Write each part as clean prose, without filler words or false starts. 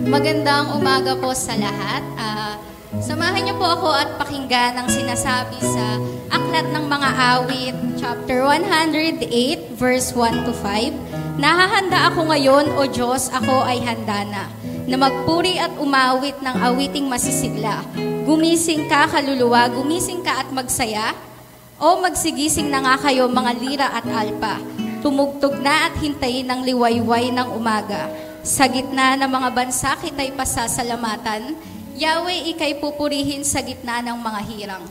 Magandang umaga po sa lahat. Samahan niyo po ako at pakinggan ang sinasabi sa Aklat ng Mga Awit, chapter 108, verse 1 to 5. Nahahanda ako ngayon, O Diyos, ako ay handa na magpuri at umawit ng awiting masisigla. Gumising ka, kaluluwa, gumising ka at magsaya. O magsigising na nga kayo, mga lira at alpa. Tumugtog na at hintayin ng liwayway ng umaga. Sa gitna ng mga bansa, kita'y pasasalamatan. Yahweh, ika'y pupurihin sa gitna ng mga hirang.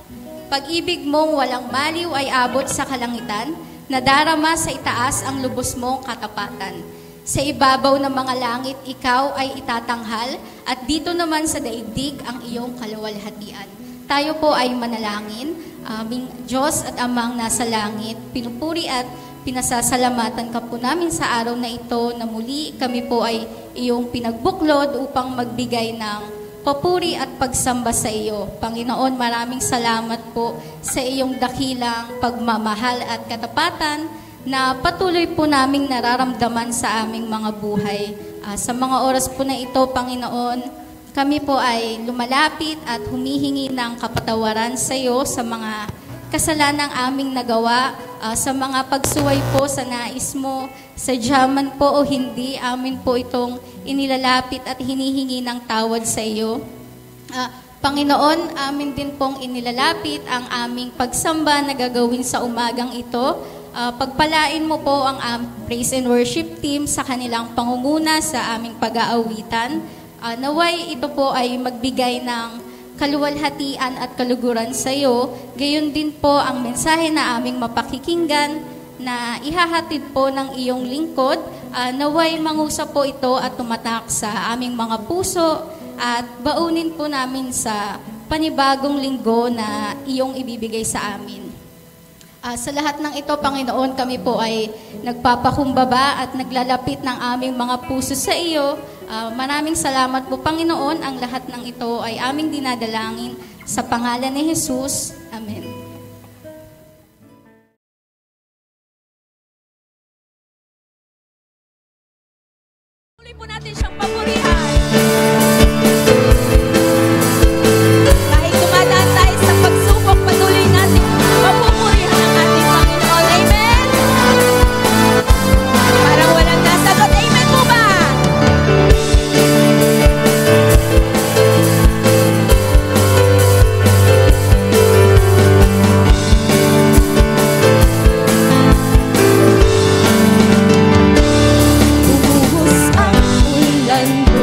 Pag-ibig mong walang maliw ay abot sa kalangitan, nadarama sa itaas ang lubos mong katapatan. Sa ibabaw ng mga langit, ikaw ay itatanghal, at dito naman sa daigdig ang iyong kaluwalhatian. Tayo po ay manalangin. Aming Diyos at Amang nasa langit, pinupuri at pinasasalamatan ka po namin sa araw na ito na muli kami po ay iyong pinagbuklod upang magbigay ng papuri at pagsamba sa iyo. Panginoon, maraming salamat po sa iyong dakilang pagmamahal at katapatan na patuloy po naming nararamdaman sa aming mga buhay. Sa mga oras po na ito, Panginoon, kami po ay lumalapit at humihingi ng kapatawaran sa iyo sa mga kasalanang aming nagawa, sa mga pagsuway po sa nais mo, sa jaman po o hindi, amin po itong inilalapit at hinihingi ng tawad sa iyo. Panginoon, amin din pong inilalapit ang aming pagsamba na gagawin sa umagang ito. Pagpalain mo po ang praise and worship team sa kanilang pangunguna sa aming pag-aawitan. Naway ito po ay magbigay ng kaluwalhatian at kaluguran sa iyo. Gayon din po ang mensahe na aming mapakikinggan na ihahatid po ng iyong lingkod. Naway mangusap po ito at tumatak sa aming mga puso at baunin po namin sa panibagong linggo na iyong ibibigay sa amin. Sa lahat ng ito, Panginoon, kami po ay nagpapakumbaba at naglalapit ng aming mga puso sa iyo. Maraming salamat po, Panginoon. Ang lahat ng ito ay aming dinadalangin sa pangalan ni Jesus. Amen. Tuloy po natin siyang papurihan. Kahit dumadaan tayo sa pagsubok, patuloy natin papupurihan ang ating Panginoon. Amen? Parang walang nasagot. Amen po ba? Bumuhos ang ulan.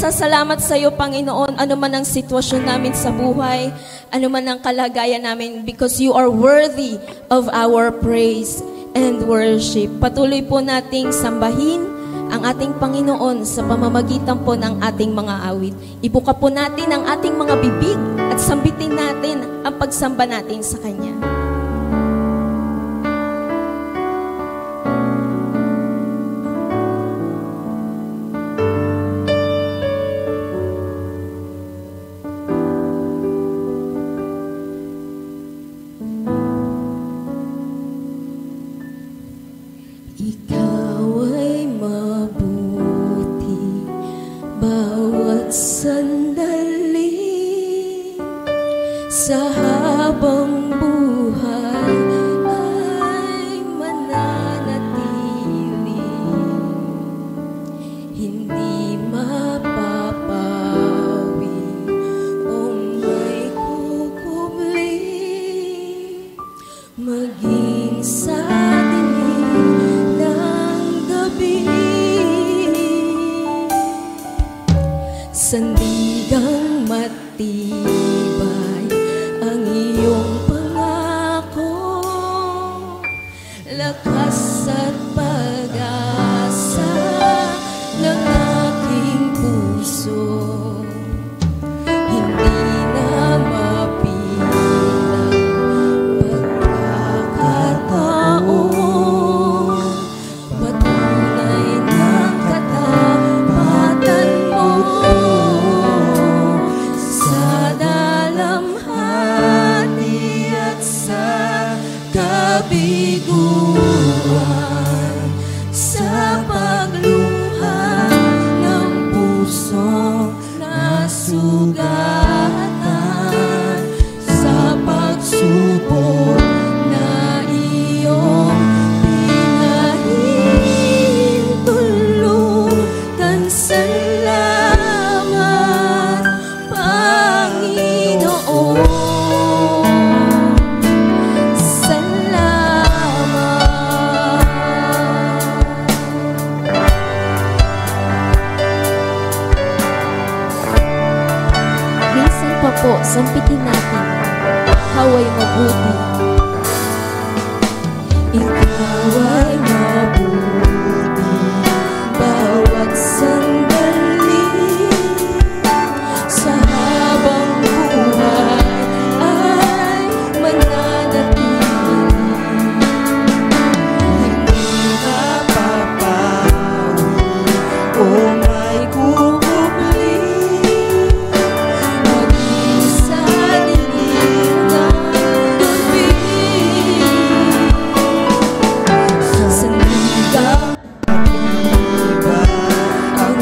nagpapasasalamat sa iyo, Panginoon, ano man ang sitwasyon namin sa buhay, ano man ang kalagayan namin, because you are worthy of our praise and worship. Patuloy po nating sambahin ang ating Panginoon sa pamamagitan po ng ating mga awit. Ibuka po natin ang ating mga bibig at sambitin natin ang pagsamba natin sa Kanya. Sa habang buhay ay mananatili, hindi mapapawi o may kukubli, maging sa dilim ng gabi. Sandigang matibay ang iyong pangako, lakas at pag-asa ng aking puso, hindi na mapilang pagkakataon, patunay ng katapatan mo sa dalamhati at sa kabiguan, sa pagluha ng pusong nasugatan, sa pagsubok na iyong pinahintulutan. Salamat, Panginoon. Minsan pa po, sampitin natin, haway mabuti. Ikaw ay mabuti bawat sandali, sa habang buhay ay mananatili, hindi mapapawi o may kukubli, maging sa dilim ng gabi. Sandigang matibay ang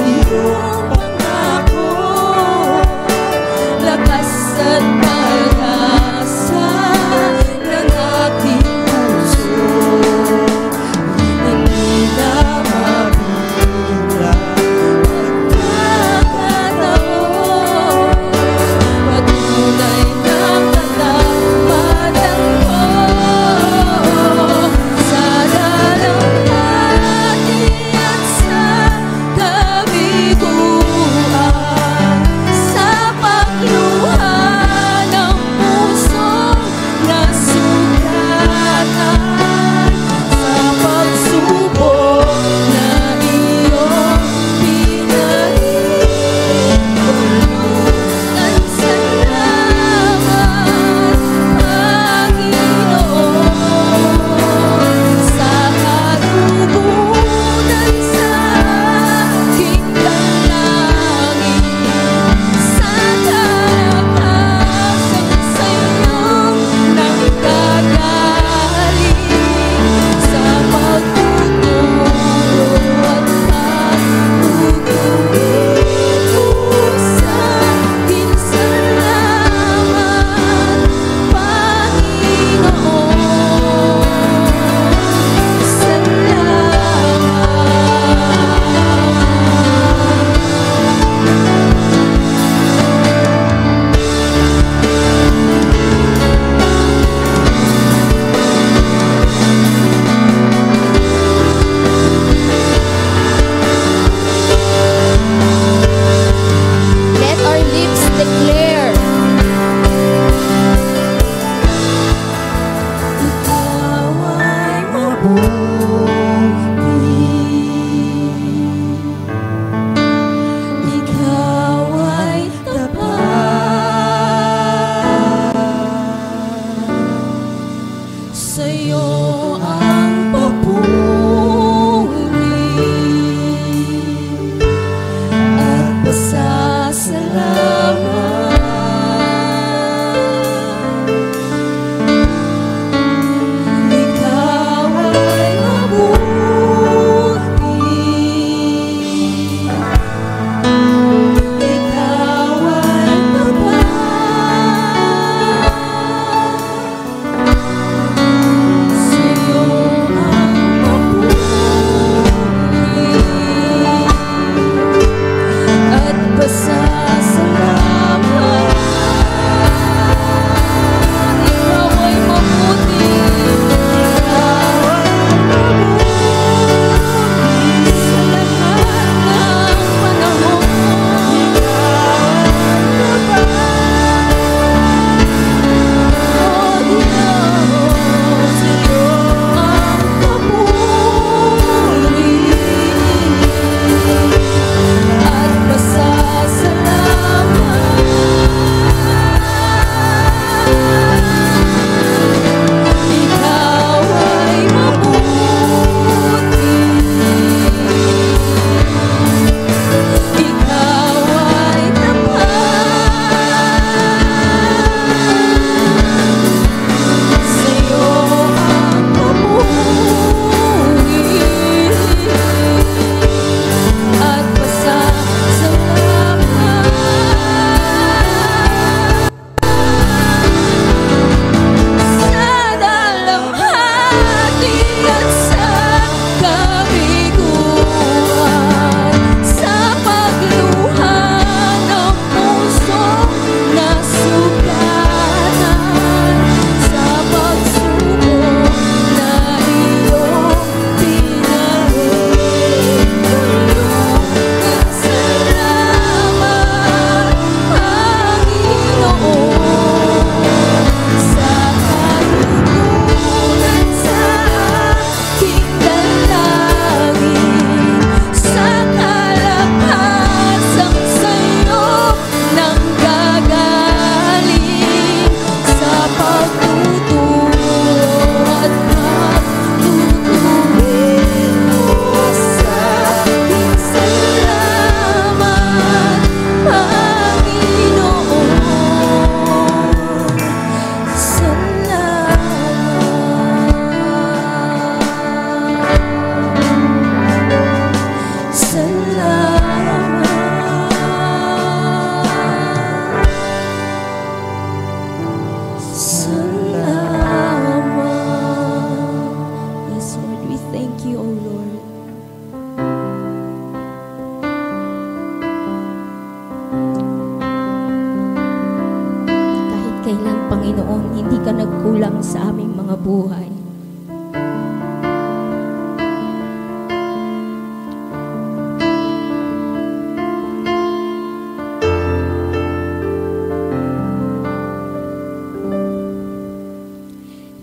Panginoon, hindi ka nagkulang sa aming mga buhay.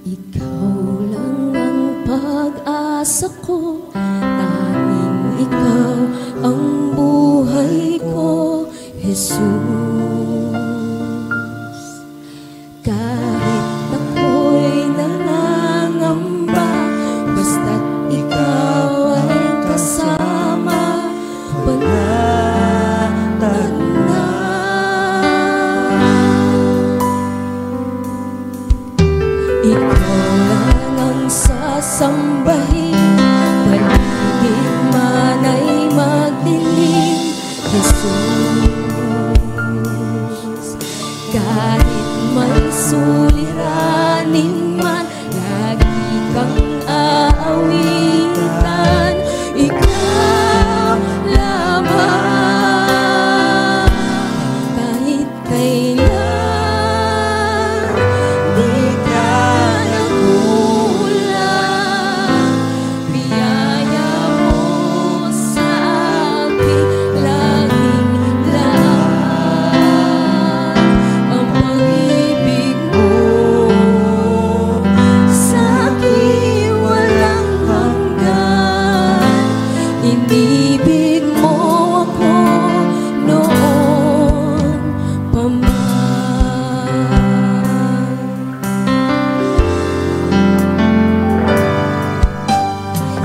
Ikaw lang ang pag-asa ko, tanging ikaw ang buhay ko, Jesus. Kahit ako'y nangangamba, basta't ikaw ay kasama, panatag na. Ikaw lang ang sasambahin, paligid man ay magdilim, Jesus. Kahit may suliranin man, lagi kang aawitan, ikaw lamang. Kahit kailan, di ka nagkulang, biyaya mo sa akin laging lahat. Ang pag-ibig mo sa akin walang hanggan. Inibig mo ako noon pa man.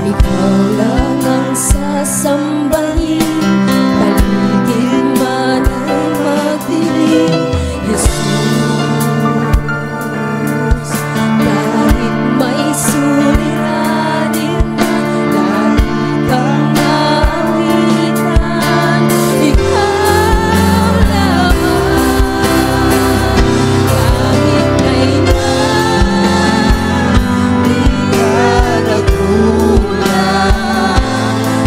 Ikaw lang ang sasambahin, paligid man ay magdilim, Jesus. Kahit may suliranin man, lagi kang aawitan, ikaw lamang. Kahit kailan, di ka nagkulang,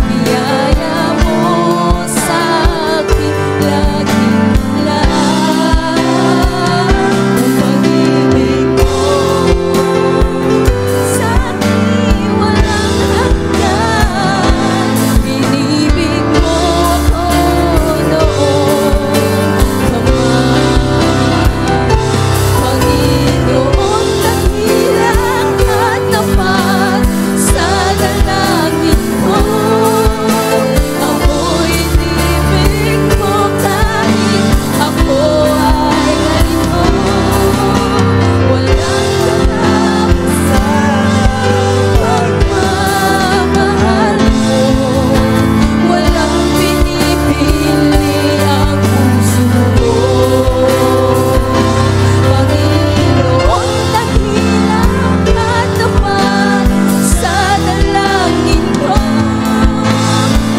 biyaya mo sa akin laging lahat. Ang pag-ibig mo sa akin walang hanggan. Inibig mo ako noon pa man. Panginoon, dakila at tapat sa dalangin ko. Ako'y inibig mo kahit ako ay ganito. Walang katapusan pagmamahal mo. Walang pinipili ang puso mo. Panginoon, dakila at tapat sa dalangin ko.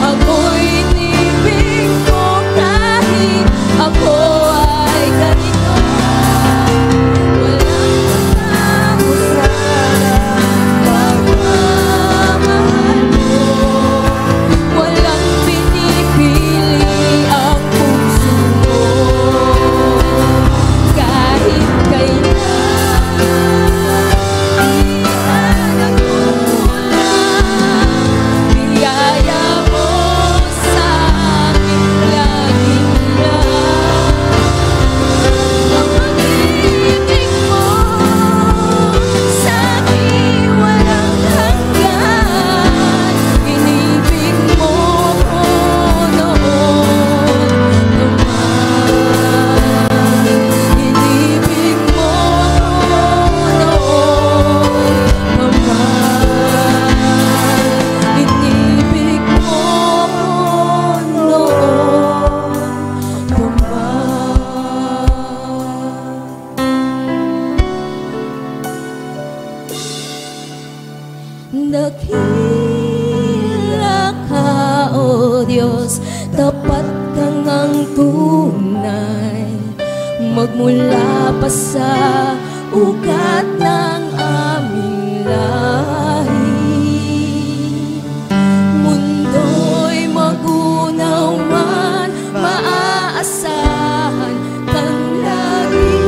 Ako'y inibig mo kahit ako ay ganito. Walang katapusan pagmamahal mo. Walang pinipili ang puso mo. Kahit kailan, di ka nagkulang, biyaya mo sa akin laging lahat. Ang pag-ibig mo sa akin walang hanggan. Inibig mo ko noon pa man. Inibig mo noon pa man. Inibig mo noon pa man. Dakila ka, O Diyos, tapat kang ang tunay, magmula pa sa ugat ng aming lahi. Mundo'y magunaw man, maaasahan kang lagi.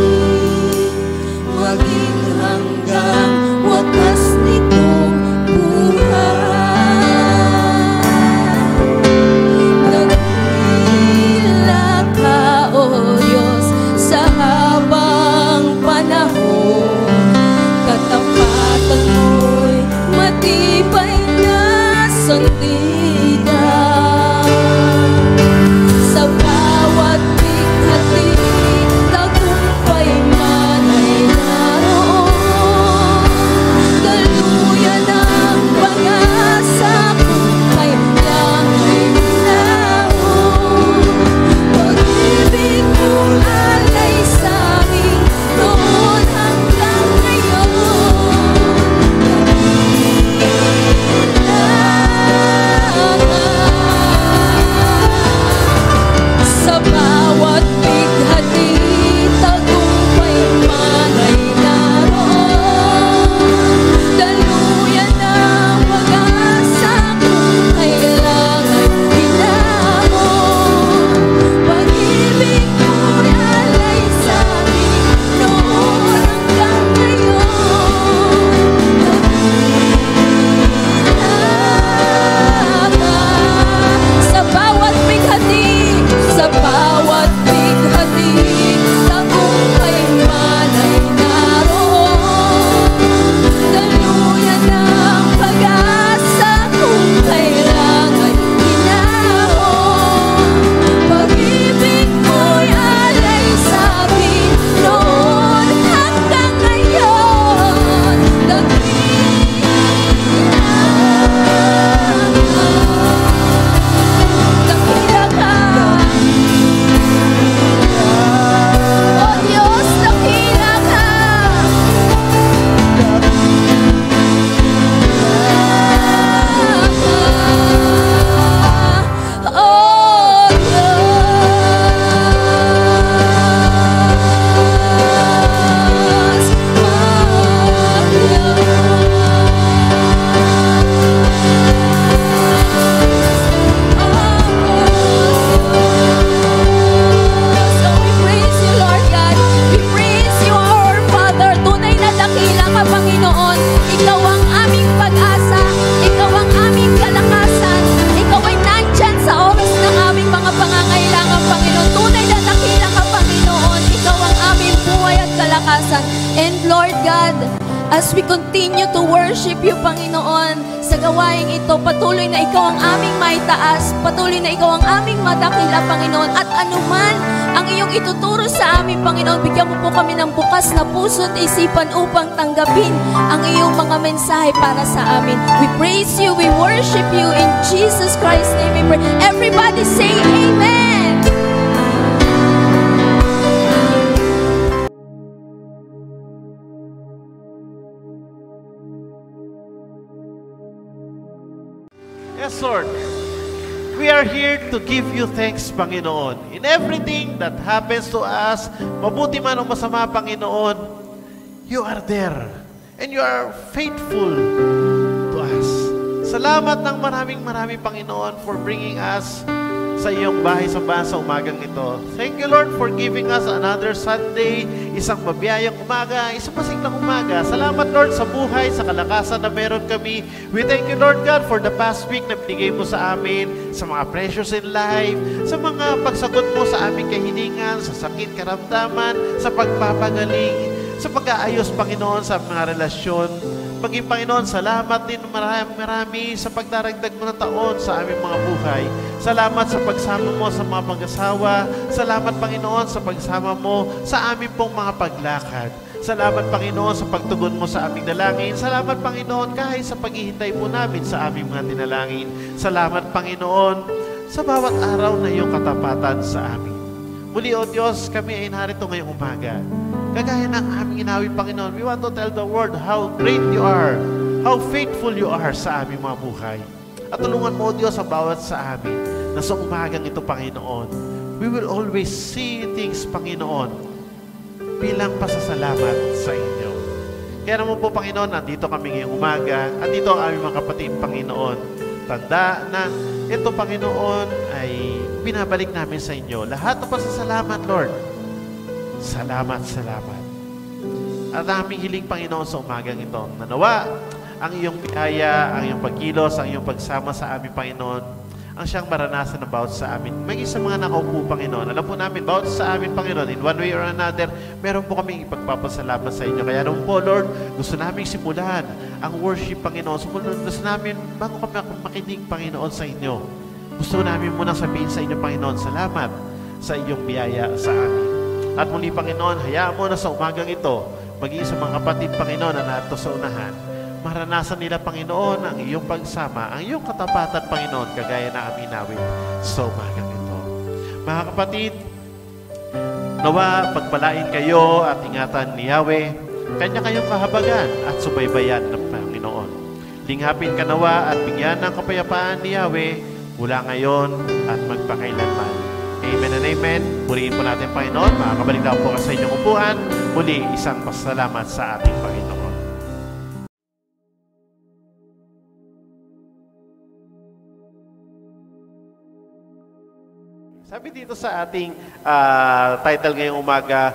As we continue to worship you, Panginoon, sa gawaing ito, patuloy na ikaw ang aming maitaas, patuloy na ikaw ang aming madakila, Panginoon, at anuman ang iyong ituturo sa amin, Panginoon, bigyan mo po kami ng bukas na puso at isipan upang tanggapin ang iyong mga mensahe para sa amin. We praise you, we worship you, in Jesus Christ's name we pray. Everybody say Amen! Yes, Lord. We are here to give you thanks, Panginoon. In everything that happens to us, mabuti man o masama, Panginoon, you are there. And you are faithful to us. Salamat ng maraming, Panginoon, for bringing us sa iyong bahay sa umagang ito. Thank you, Lord, for giving us another Sunday, isang mabiyayang umaga, isang masiglang umaga. Salamat, Lord, sa buhay, sa kalakasan na meron kami. We thank you, Lord God, for the past week na binigay mo sa amin, sa mga pressures in life, sa mga pagsagot mo sa aming kahilingan, sa sakit, karamdaman, sa pagpapagaling, sa pag-aayos, Panginoon, sa mga relasyon. Maging Panginoon, salamat din marami sa pagdaragdag mo ng taon sa aming mga buhay. Salamat sa pagsama mo sa mga mag-asawa. Salamat, Panginoon, sa pagsama mo sa aming pong mga paglakad. Salamat, Panginoon, sa pagtugon mo sa aming dalangin. Salamat, Panginoon, kahit sa paghihintay po namin sa aming mga dinalangin. Salamat, Panginoon, sa bawat araw na iyong katapatan sa amin. Muli, O Diyos, kami ay narito ngayong umaga. Kagaya ng aming inawit, Panginoon, we want to tell the world how great you are, how faithful you are sa aming mga buhay. At tulungan mo, O Diyos, ang bawat sa amin na sa umagang ito, Panginoon, we will always see things, Panginoon, bilang pasasalamat sa inyo. Kaya naman po, Panginoon, nandito kami ngayong umaga at dito ang aming mga kapatid, Panginoon. Tanda na ito, Panginoon, ay binabalik namin sa inyo. Lahat ng pasasalamat, Lord. Salamat. At aming hiling, Panginoon, sa umagang ito, nanawa ang iyong biyaya, ang iyong pagkilos, ang iyong pagsama sa aming, Panginoon, ang siyang maranasan ng bawat sa amin. Maging sa mga nakaupo, Panginoon. Alam po namin, bawat sa amin, Panginoon, in one way or another, meron po kaming ipagpapasalamat sa inyo. Kaya naman po, Lord, gusto namin simulan ang worship, Panginoon. Gusto namin, bago kami makinig, Panginoon, sa inyo, gusto namin munang sabihin sa inyo, Panginoon, salamat sa iyong biyaya sa amin. At muli, Panginoon, hayaan mo na sa umagang ito, maging sa mga kapatid, Panginoon, na narito sa unahan, maranasan nila, Panginoon, ang iyong pagsama, ang iyong katapatan, Panginoon, kagaya na amin nawit sa umagang ito. Mga kapatid, nawa pagpalain kayo at ingatan ni Yahweh, kanya kayong kahabagan at subaybayan ng Panginoon. Linghapin ka nawa at bigyan ng kapayapaan ni Yahweh mula ngayon at magpakailanman. Amen and amen. Purihin po natin, Panginoon. Makakabalik na po sa inyong upuan. Muli, isang pasalamat sa ating Panginoon. Sabi dito sa ating title ngayong umaga,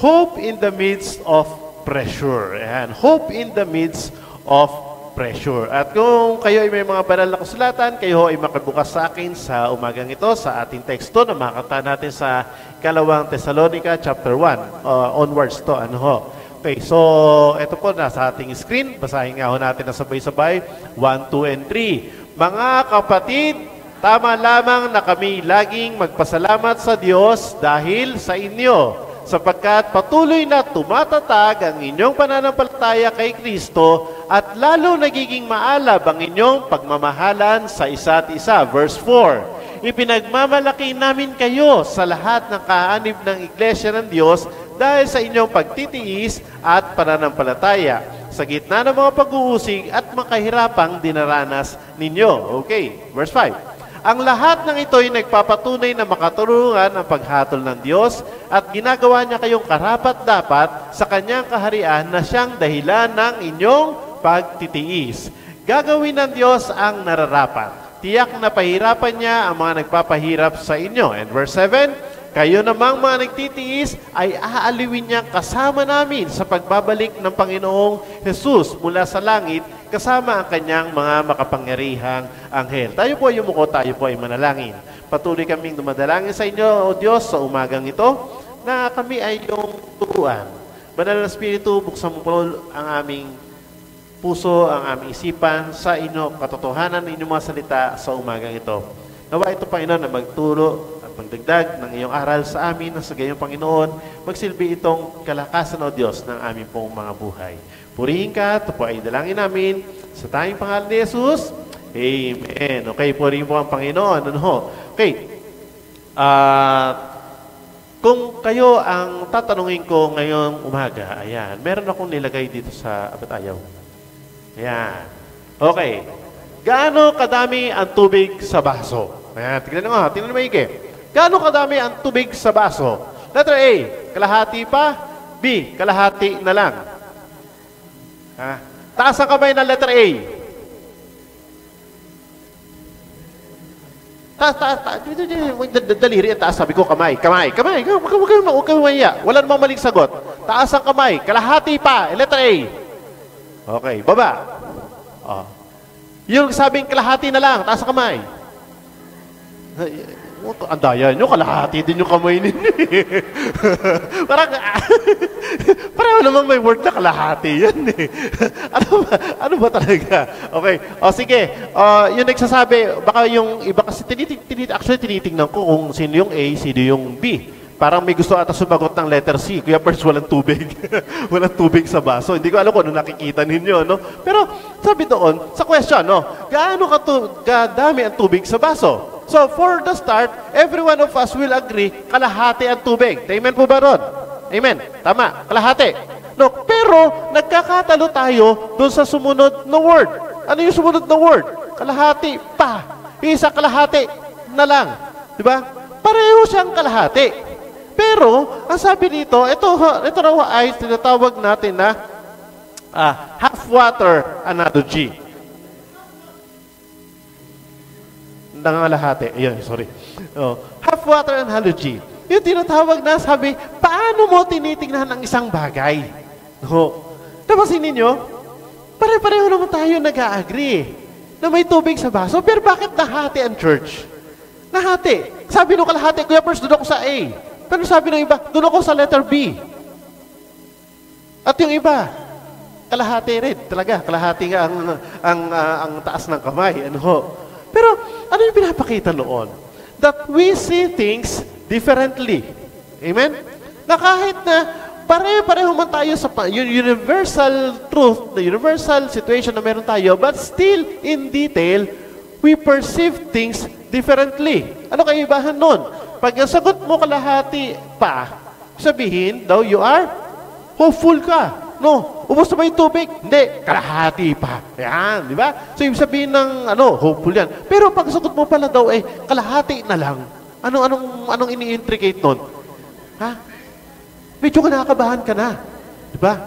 Hope in the midst of pressure. Ayan, hope in the midst of pressure. At kung kayo ay may mga banal na kasulatan, kayo ay makabukas sa akin sa umagang ito sa ating teksto na makakita natin sa 2 Thessalonica chapter 1 onwards to. Okay, so ito po nasa ating screen. Basahin nga ho natin na sabay-sabay 1, 2, and 3. Mga kapatid, tama lamang na kami laging magpasalamat sa Diyos dahil sa inyo, sapagkat patuloy na tumatatag ang inyong pananampalataya kay Kristo at lalo nagiging maalab ang inyong pagmamahalan sa isa't isa. Verse 4, ipinagmamalaki namin kayo sa lahat ng kaanib ng Iglesia ng Diyos dahil sa inyong pagtitiis at pananampalataya sa gitna ng mga pag-uusig at makahirapang dinaranas ninyo. Okay, verse 5. Ang lahat ng ito ay nagpapatunay na makatulungan ang paghatol ng Diyos at ginagawa niya kayong karapat-dapat sa kanyang kaharian na siyang dahilan ng inyong pagtitiis. Gagawin ng Diyos ang nararapat. Tiyak na pahirapan niya ang mga nagpapahirap sa inyo. And verse 7, kayo namang mga nagtitiis ay aaliwin niya kasama namin sa pagbabalik ng Panginoong Jesus mula sa langit kasama ang kanyang mga makapangyarihang anghel. Tayo po ay yumuko, tayo po ay manalangin. Patuloy kaming dumadalangin sa inyo, O Diyos, sa umagang ito, na kami ay iyong turuan. Banal na Espiritu, buksan mo po ang aming puso, ang aming isipan sa inyo, katotohanan ng inyong mga salita sa umagang ito. Nawa ito, Panginoon, na magturo at magdagdag ng iyong aral sa amin na sa gayong Panginoon, magsilbi itong kalakasan o Diyos ng aming pong mga buhay. Purihin ka, ito po ay dalangin namin sa tanging pangalan ni Jesus. Amen. Okay, purihin po ang Panginoon. Ano ho? Okay. Kung kayo ang tatanungin ko ngayong umaga, ayan, meron akong nilagay dito sa abatayaw. Ayan. Okay. Gaano kadami ang tubig sa baso? Ayan, tignan mo, tignan mo maigi. Gaano kadami ang tubig sa baso? Letter A, kalahati pa. B, kalahati na lang. Ha? Taas ang kamay ng letter A. Daliri ang taas. Sabi ko, kamay. Huwag kayo maya. Wala namang maling sagot. Taas ang kamay. Kalahati pa. Letter A. Okay, baba. Oh. Yung sabing kalahati na lang. Taas ang kamay. Ang daya nyo, kalahati din yung kamay ninyo. Pareho naman may word na kalahati yan eh. ano ba talaga? Okay. O sige, yung nagsasabi, baka yung iba kasi tinitingnan ko kung sino yung A, sino yung B. Parang may gusto ata sumagot ng letter C. Kuya Pers, walang tubig. Walang tubig sa baso. Hindi ko alam kung ano nakikita ninyo, no? Pero sabi doon, sa question, no? Gaano kadami ang tubig sa baso? So, for the start, every one of us will agree, kalahati ang tubig. Amen po ba ron? Amen. Tama, kalahati. No, pero, nagkakatalo tayo doon sa sumunod na word. Ano yung sumunod na word? Kalahati pa. Isa kalahati na lang. Diba? Pareho siyang kalahati. Pero, ang sabi dito, ito raw ay tinatawag natin na half water analogy. Nangangalahati. Ayun, sorry. Half water analogy. Yung tinatawag na sabi, paano mo tinitingnan ang isang bagay? Napasin ninyo? Pare-pareho naman tayo nag-a-agree na may tubig sa baso. Pero bakit nahati ang church? Nahati. Sabi nung kalahati, Kuya Pers, doon ako sa A. Pero sabi ng iba, doon ako sa letter B. At yung iba, kalahati rin. Talaga, kalahati nga ang taas ng kamay. Pero, ano yung pinapakita noon? That we see things differently. Amen? Na kahit na pare-pareho man tayo sa universal truth, the universal situation na meron tayo, but still, in detail, we perceive things differently. Ano kaibahan nun? Pag ang sagot mo kalahati pa, sabihin daw, you are hopeful ka. No, ubos na ba yung tubig? Hindi, kalahati pa. Yan, di ba? So, yung sabihin ng, hopeful yan. Pero pag sagot mo pala daw, kalahati na lang. Anong ini-intricate nun? Ha? Medyo kinakabahan ka na. Di ba?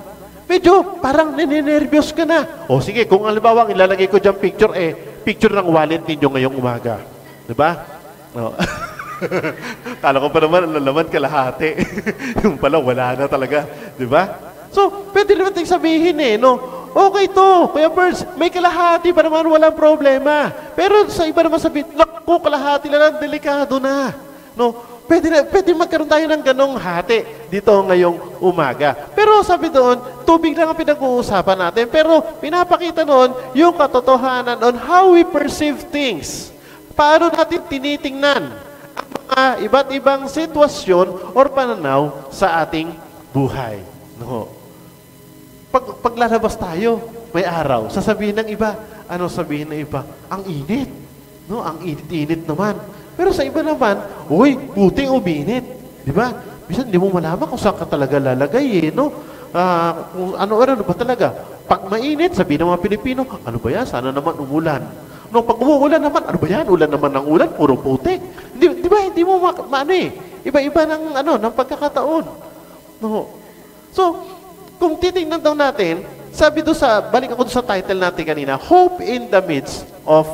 Medyo parang nininervyos ka na. O sige, kung halimbawa, ilalagay ko dyan picture, picture ng wallet ninyo ngayong umaga. Di ba? No. Kala ko pa naman, lalaman kalahati. Yung pala, wala na talaga. Di ba? So, pwede naman tayong sabihin no? Okay to, Kuya Birds, may kalahati pa naman, walang problema. Pero sa iba naman sabihin, naku, kalahati na lang, delikado na. No? Pwede magkaroon tayo ng ganong hati dito ngayong umaga. Pero sabi doon, tubig lang ang pinag-uusapan natin. Pero pinapakita noon yung katotohanan on how we perceive things. Paano natin tinitingnan ang mga iba't ibang sitwasyon or pananaw sa ating buhay. No? Paglalabas tayo, may araw, sasabihin ng iba, ano sabihin ng iba? Ang init. No? Ang init-init naman. Pero sa iba naman, uy, buti uminit. Di ba? Bisan hindi mo malaman kung saan ka talaga lalagay no? Kung ano ba talaga? Pag mainit, sabihin ng mga Pilipino, ano ba yan? Sana naman umulan. No, pag umuulan naman, ano ba yan? Ulan naman ng ulan, puro putik. Di ba? Hindi mo iba-iba ng pagkakataon. No. So, kung titingnan daw natin, sabi doon balik ako doon sa title natin kanina, Hope in the Midst of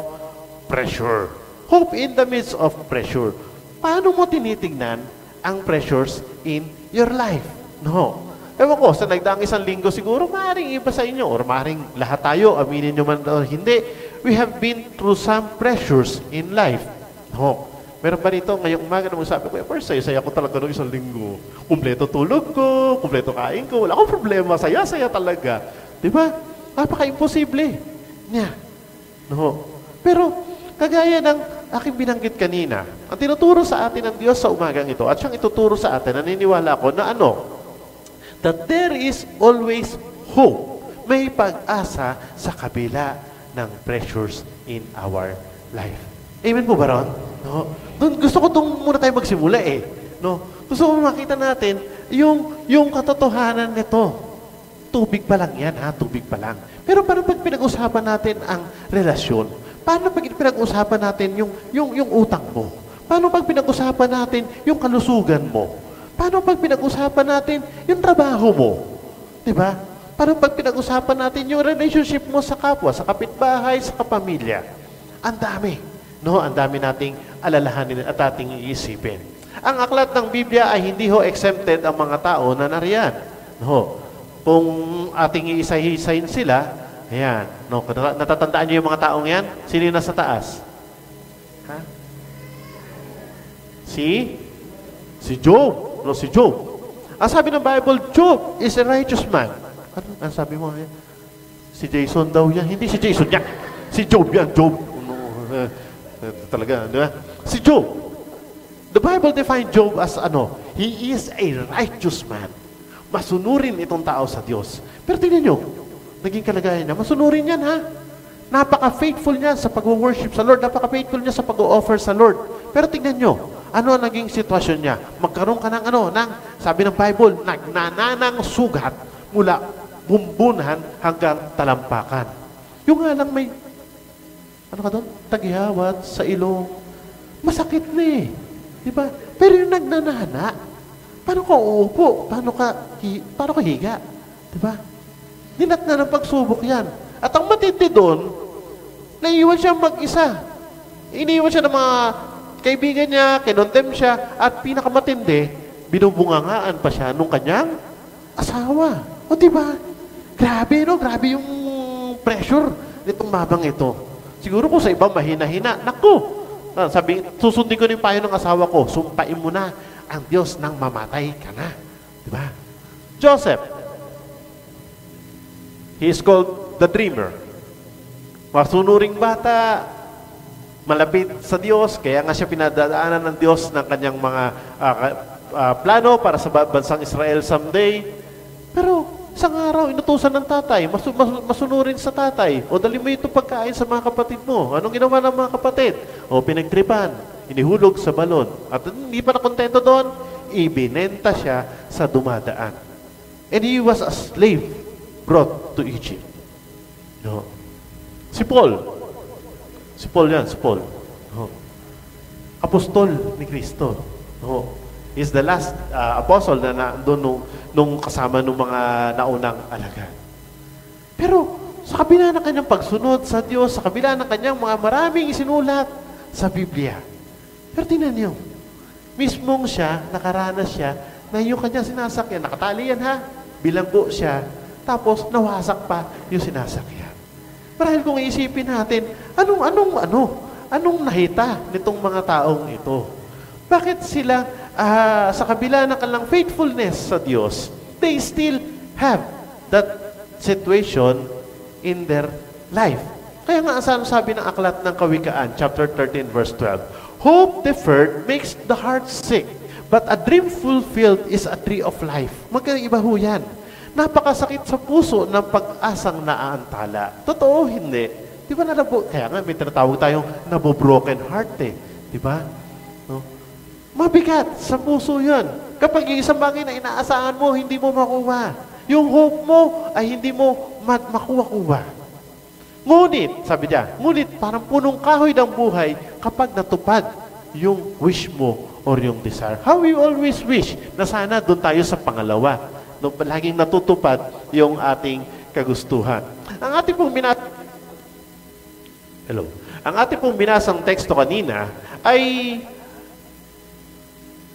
Pressure. Hope in the midst of pressure. Paano mo tinitingnan ang pressures in your life? No. Ewan ko, sa nagdaang isang linggo siguro, maaaring iba sa inyo, or maaaring lahat tayo, aminin nyo man o hindi, we have been through some pressures in life. No. Meron ba rito ngayong umaga na sabi ko, saya ko talaga noong isang linggo. Kumpleto tulog ko, kumpleto kain ko, wala akong problema, saya talaga. Di ba? Napaka-imposible niya. No. Pero, kagaya ng aking binanggit kanina, ang tinuturo sa atin ng Diyos sa umagang ito, at siyang ituturo sa atin, naniniwala ko na that there is always hope. May pag-asa sa kabila ng pressures in our life. Amen po ba ron? No? Doon, gusto ko itong muna tayo magsimula No? Gusto ko makita natin yung katotohanan nito. Tubig pa lang yan, tubig pa lang. Pero paano pag pinag-usapan natin ang relasyon? Paano pag pinag-usapan natin yung utang mo? Paano pag pinag-usapan natin yung kalusugan mo? Paano pag pinag-usapan natin yung trabaho mo? Diba? Paano pag pinag-usapan natin yung relationship mo sa kapwa, sa kapitbahay, sa kapamilya? Ang dami. No, ang dami nating alalahanin at ating iisipin. Ang aklat ng Biblia ay hindi exempted ang mga tao na nariyan. No, kung ating iisa-isahin sila, ayan, no, natatandaan niyo yung mga taong yan? Sino yung nasa taas? Ha? Si Job. No, si Job. Ang sabi ng Bible, Job is a righteous man. Ano ang sabi mo? Si Jason daw yan. Hindi si Jason yan. Si Job yan, Job. Talaga, di ba? Si Job. The Bible defines Job as he is a righteous man. Masunurin itong tao sa Diyos. Pero tingnan nyo, naging kalagayan niya, masunurin yan Napaka-faithful niya sa pag-worship sa Lord. Napaka-faithful niya sa pag-offer sa Lord. Pero tingnan nyo, ano ang naging sitwasyon niya? Magkaroon ka ng sabi ng Bible, nagnananang sugat mula bumbunan hanggang talampakan. Yung nga lang may taghihawat sa ilong. Masakit na Diba? Pero yung nagnanana, paano ka uupo? Paano ka higa? Diba? Dinat na ng pagsubok yan. At ang matindi doon, naiiwan siya mag-isa. Iniiwan siya ng mga kaibigan niya, kinondem siya, at pinakamatindi, binubungangaan pa siya nung kanyang asawa. O diba? Grabe, Grabe yung pressure nitong mabang ito. Siguro kung sa iba mahina-hina, naku! Susundin ko yung payo ng asawa ko, sumpain mo na ang Diyos nang mamatay ka na. Diba? Joseph, he is called the dreamer. Masunuring bata, malapit sa Diyos, kaya nga siya pinadaanan ng Diyos ng kanyang mga plano para sa bansang Israel someday. Pero, isang araw, inutusan ng tatay, masunurin sa tatay. O dali mo ito pagkain sa mga kapatid mo. Anong ginawa ng mga kapatid? O pinagtripan, inihulog sa balon. At hindi pa nakontento doon, ibinenta siya sa dumadaan. And he was a slave brought to Egypt. No. Si Paul yan. No. Apostol ni Kristo. No. Is the last apostle na doon nung kasama ng mga naunang alagad. Pero sa kabila ng kanyang pagsunod sa Diyos, sa kabila ng kanyang mga maraming isinulat sa Biblia. Pero tingnan niyo, mismong siya, nakaranas siya, na yung kanyang sinasakyan, nakatali yan bilanggo siya, tapos nawasak pa yung sinasakyan. Marahil kung iisipin natin, anong nahita nitong mga taong ito? Bakit sila, sa kabila ng kanilang faithfulness sa Diyos, they still have that situation in their life? Kaya nga, sabi ng aklat ng Kawikaan, chapter 13, verse 12, hope deferred makes the heart sick, but a dream fulfilled is a tree of life. Magkaiba ho yan. Napakasakit sa puso ng pag-asang naaantala. Totoo, hindi. Di ba kaya nga, may tinatawag tayong nabobroken heart Di ba? No? Mabigat sa puso yun. Kapag yung isang bagay na inaasahan mo, hindi mo makuha. Yung hope mo ay hindi mo makuha-kuha. Ngunit, sabi niya, parang punong kahoy ng buhay kapag natupad yung wish mo or yung desire. How we always wish na sana doon tayo sa pangalawa. No, laging natutupad yung ating kagustuhan. Ang ating pong binasang teksto kanina ay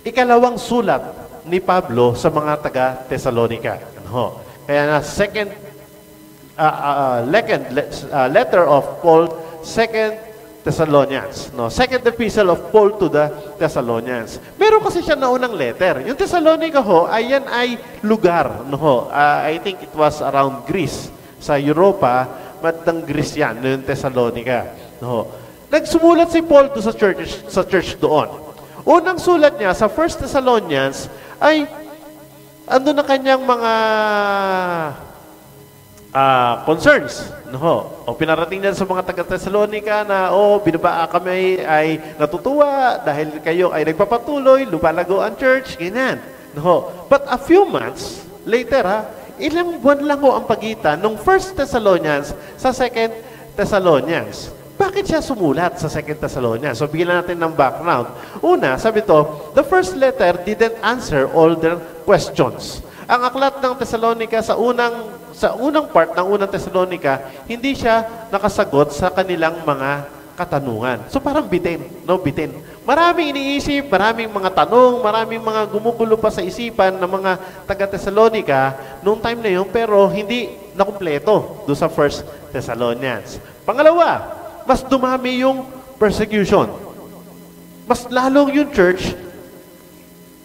ikalawang sulat ni Pablo sa mga taga-Thessalonica. Kaya na letter of Paul, second Thessalonians. No? Second epistle of Paul to the Thessalonians. Meron kasi siya na unang letter. Yung Thessalonica ho, ayan ay lugar. No? Ho? I think it was around Greece. Sa Europa, matang Greece yan, no? Yung Thessalonica. No? Nagsumulat si Paul to sa church doon. Unang sulat niya sa 1 Thessalonians ay ando na kanyang mga concerns. No? O pinarating niya sa mga taga-Thessalonica na, binabaa kami ay natutuwa dahil kayo ay nagpapatuloy, lumalago ang church, ganyan. No? But a few months later, ilang buwan lang ho ang pagitan ng 1 Thessalonians sa 2 Thessalonians. Bakit siya sumulat sa 2 Thessalonians? So, bigyan natin ng background. Una, sabi to, the first letter didn't answer all their questions. Ang aklat ng Thessalonica sa unang part ng unang Thessalonica, hindi siya nakasagot sa kanilang mga katanungan. So, parang bitin. No, bitin. Maraming iniisip, maraming mga tanong, maraming mga gumugulo pa sa isipan ng mga taga-Thessalonica noong time na yun, pero hindi nakumpleto doon sa 1 Thessalonians. Pangalawa, mas dumami yung persecution. Mas lalong yung church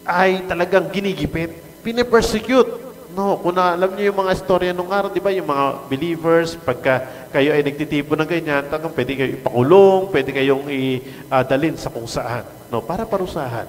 ay talagang ginigipit. Pine-persecute. No, kung alam niyo yung mga istorya nung araw, di ba, yung mga believers, pagka kayo ay nagtitipo ng ganyan, talagang pwede kayo ipakulong, pwede kayong idalin sa kung saan. No, para parusahan.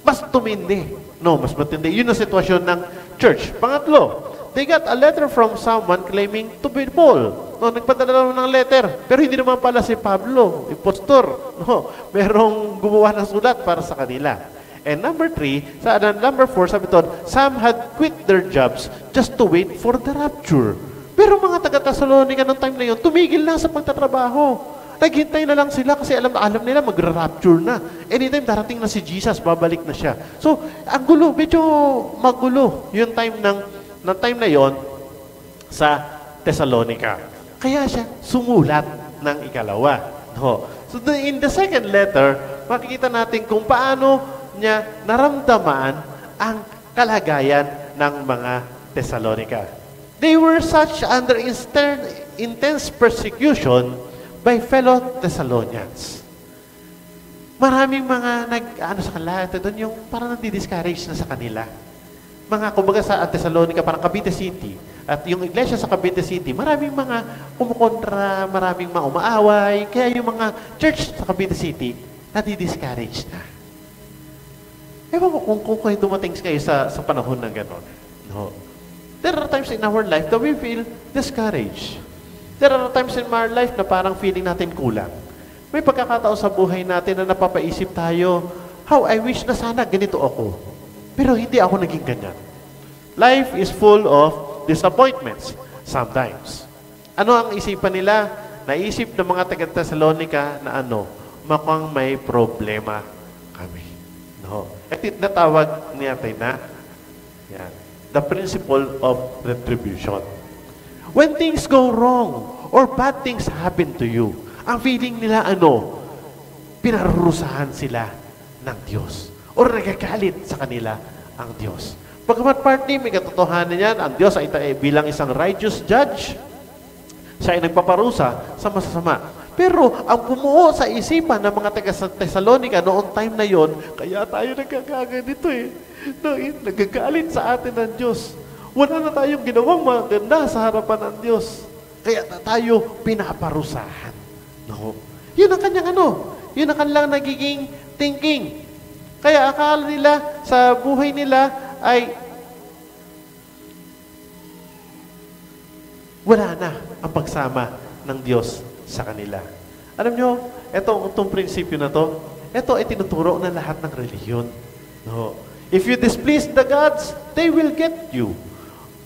Mas tumindi. No, mas matindi. Yun ang sitwasyon ng church. Pangatlo, they got a letter from someone claiming to be Paul. No, nagpadala ng letter. Pero hindi naman pala si Pablo, impostor. No, merong gumawa ng sulat para sa kanila. And number 3, number 4, sabi doon, some had quit their jobs just to wait for the rapture. Pero mga taga-Thessalonica ng time na yun, tumigil na sa pagtatrabaho. Naghintay na lang sila kasi alam nila magra-rapture na. Anytime darating na si Jesus, babalik na siya. So, ang gulo, medyo magulo yung time ng na yon sa Thessalonica. Kaya siya sumulat ng ikalawa. No. So, in the second letter, makikita natin kung paano niya naramdaman ang kalagayan ng mga Thessalonica. They were such under intense persecution by fellow Thessalonians. Maraming mga sa kanila, doon yung parang nadi-discourage na sa kanila. Mga, kumbaga sa Thessalonica, parang Cavite City, at yung iglesia sa Cavite City, maraming mga kumukontra, maraming mga umaaway, kaya yung mga church sa Cavite City, nadi-discourage na. Ewan ko kung kayo dumating kayo sa panahon na gano'n. No. There are times in our life that we feel discouraged. There are times in our life na parang feeling natin kulang. May pagkakataon sa buhay natin na napapaisip tayo, how I wish na sana ganito ako. Pero hindi ako naging ganyan. Life is full of disappointments sometimes. Ano ang isipan nila? Naisip ng mga taga-Thessalonica na mukhang may problema kami. No. At natawag natin na the principle of retribution. When things go wrong or bad things happen to you, ang feeling nila pinarurusahan sila ng Diyos or nagagalit sa kanila ang Diyos. Pagkamat partly, may katotohanan yan, ang Diyos ay bilang isang righteous judge, siya ay nagpaparusa sa masasama. Pero ang bumuo sa isipan ng mga taga-Thessalonica noong time na yon, kaya tayo nagkakaganito nagagalit sa atin ng Diyos. Wala na tayong ginawang maganda sa harapan ng Diyos. Kaya tayo pinaparusahan. No? Yun ang kanyang yun ang kanilang nagiging thinking. Kaya akala nila sa buhay nila ay wala na ang pagsama ng Diyos sa kanila. Alam nyo, itong prinsipyo na to, ito ay tinuturo ng lahat ng relihiyon. No. If you displease the gods, they will get you.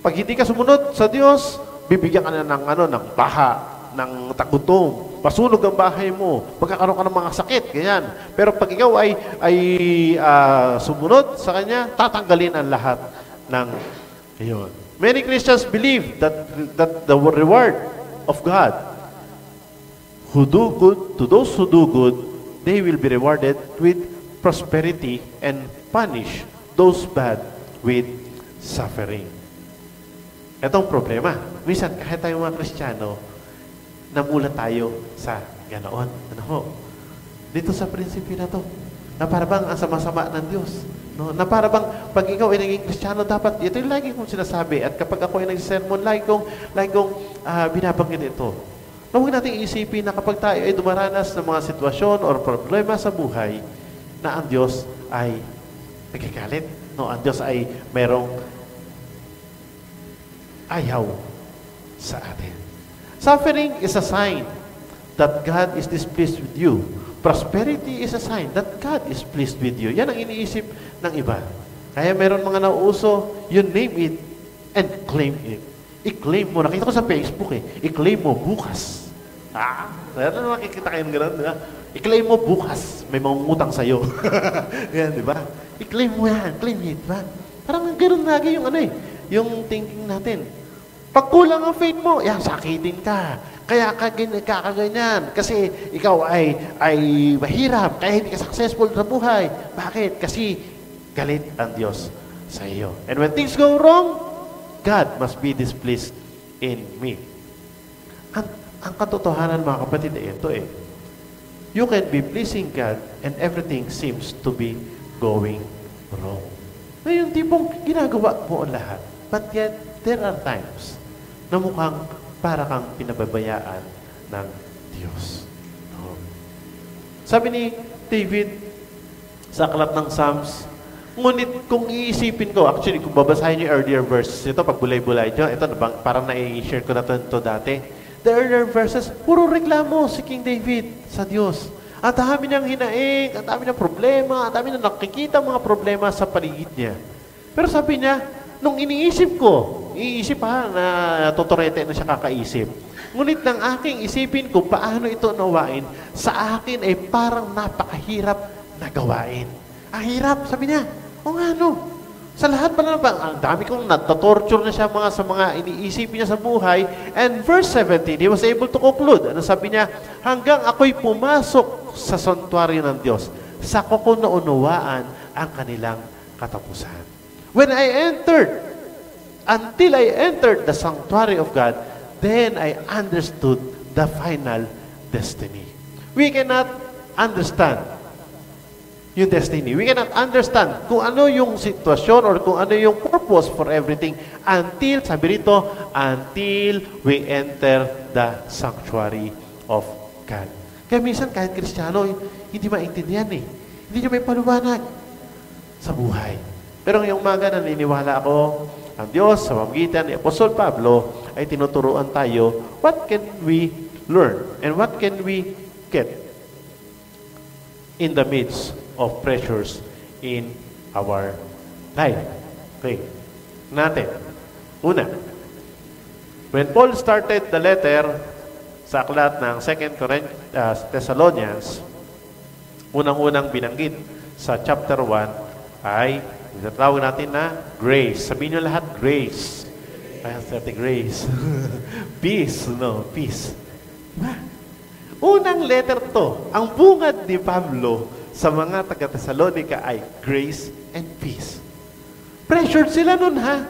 Pag hindi ka sumunod sa Diyos, bibigyan ka na ng baha, ng tagutom, pasunog ang bahay mo, magkakaroon ka ng mga sakit, ganyan. Pero pag ikaw ay sumunod sa Kanya, tatanggalin ang lahat ng iyon. Many Christians believe that the reward of God who do good, to those who do good, they will be rewarded with prosperity and punish those bad with suffering. Itong problema. Minsan, kahit tayong mga Kristiyano, namulat tayo sa Ganoon. Ano ho? Dito sa prinsipyo na to, na para bang ang sama-sama ng Diyos. No? Na para bang pag ikaw ay naging Kristiyano, dapat, ito yung lagi kong sinasabi. At kapag ako ay nag-sermon, lagi kong binabanggit ito. Na huwag natin isipin na kapag tayo ay dumaranas ng mga sitwasyon or problema sa buhay, na ang Diyos ay nagkakalit. No? Ang Diyos ay merong ayaw sa atin. Suffering is a sign that God is displeased with you. Prosperity is a sign that God is pleased with you. Yan ang iniisip ng iba. Kaya meron mga nauuso, you name it and claim it. I-claim mo. Nakita ko sa Facebook I-claim mo bukas. Ano nakikita kayo ng gano'n? I-claim mo bukas. May mangungutang sa'yo. Yan, di ba? I-claim mo yan. Claim it, ba? Parang gano'n lagi yung yung thinking natin. Pag kulang ang faith mo, yan, sakitin ka. Kaya kakaganyan. Kasi ikaw ay mahirap. Kaya hindi ka successful sa buhay. Bakit? Kasi galit ang Diyos sa iyo. And when things go wrong, God must be displeased in me. Ang katotohanan, mga kapatid, ito You can be pleasing God and everything seems to be going wrong. Na yung tipong ginagawa mo ang lahat. But yet, there are times na mukhang para kang pinababayaan ng Diyos. No? Sabi ni David sa aklat ng Psalms, ngunit kung iisipin ko, actually kung babasahin niyo earlier verses, ito pag bulay-bulay nyo, ito parang na-share ko na ito dati. The earlier verses, puro reklamo si King David sa Diyos. Ang dami niyang hinaing, ang dami niyang problema, ang dami niyang nakikita mga problema sa paligid niya. Pero sabi niya, nung iniisip ko, na totorete na siya kakaisip. Ngunit nang aking isipin ko paano ito nawain, sa akin ay parang napakahirap na gawain. Ang hirap, sabi niya. O nga no, sa lahat pala ang dami kong natatorture na siya sa mga iniisipin niya sa buhay. And verse 17, he was able to conclude. Ano sabi niya? Hanggang ako'y pumasok sa santuario ng Diyos, saka ko naunawaan ang kanilang katapusan. Until I entered the sanctuary of God, then I understood the final destiny. We cannot understand yung destiny. We cannot understand kung ano yung sitwasyon or kung ano yung purpose for everything until, sabi rito, until we enter the sanctuary of God. Kaya minsan kahit Kristiyano, hindi maintindihan Hindi niya may paluwanag sa buhay. Pero ngayong umaga, naniniwala ako, ang Diyos sa pamamagitan ni Apostol Pablo ay tinuturuan tayo, what can we learn and what can we get in the midst of pressures in our life. Okay. Natin. Una, when Paul started the letter sa aklat ng 2 Thessalonians, unang-unang binanggit sa chapter 1 ay tinatawag natin na grace. Sabihin nyo lahat, grace. Ay, grace. Peace, no? Peace. Diba? Unang letter to. Ang bungad ni Pablo sa mga taga-Thessalonica ay grace and peace. Pressured sila nun, ha?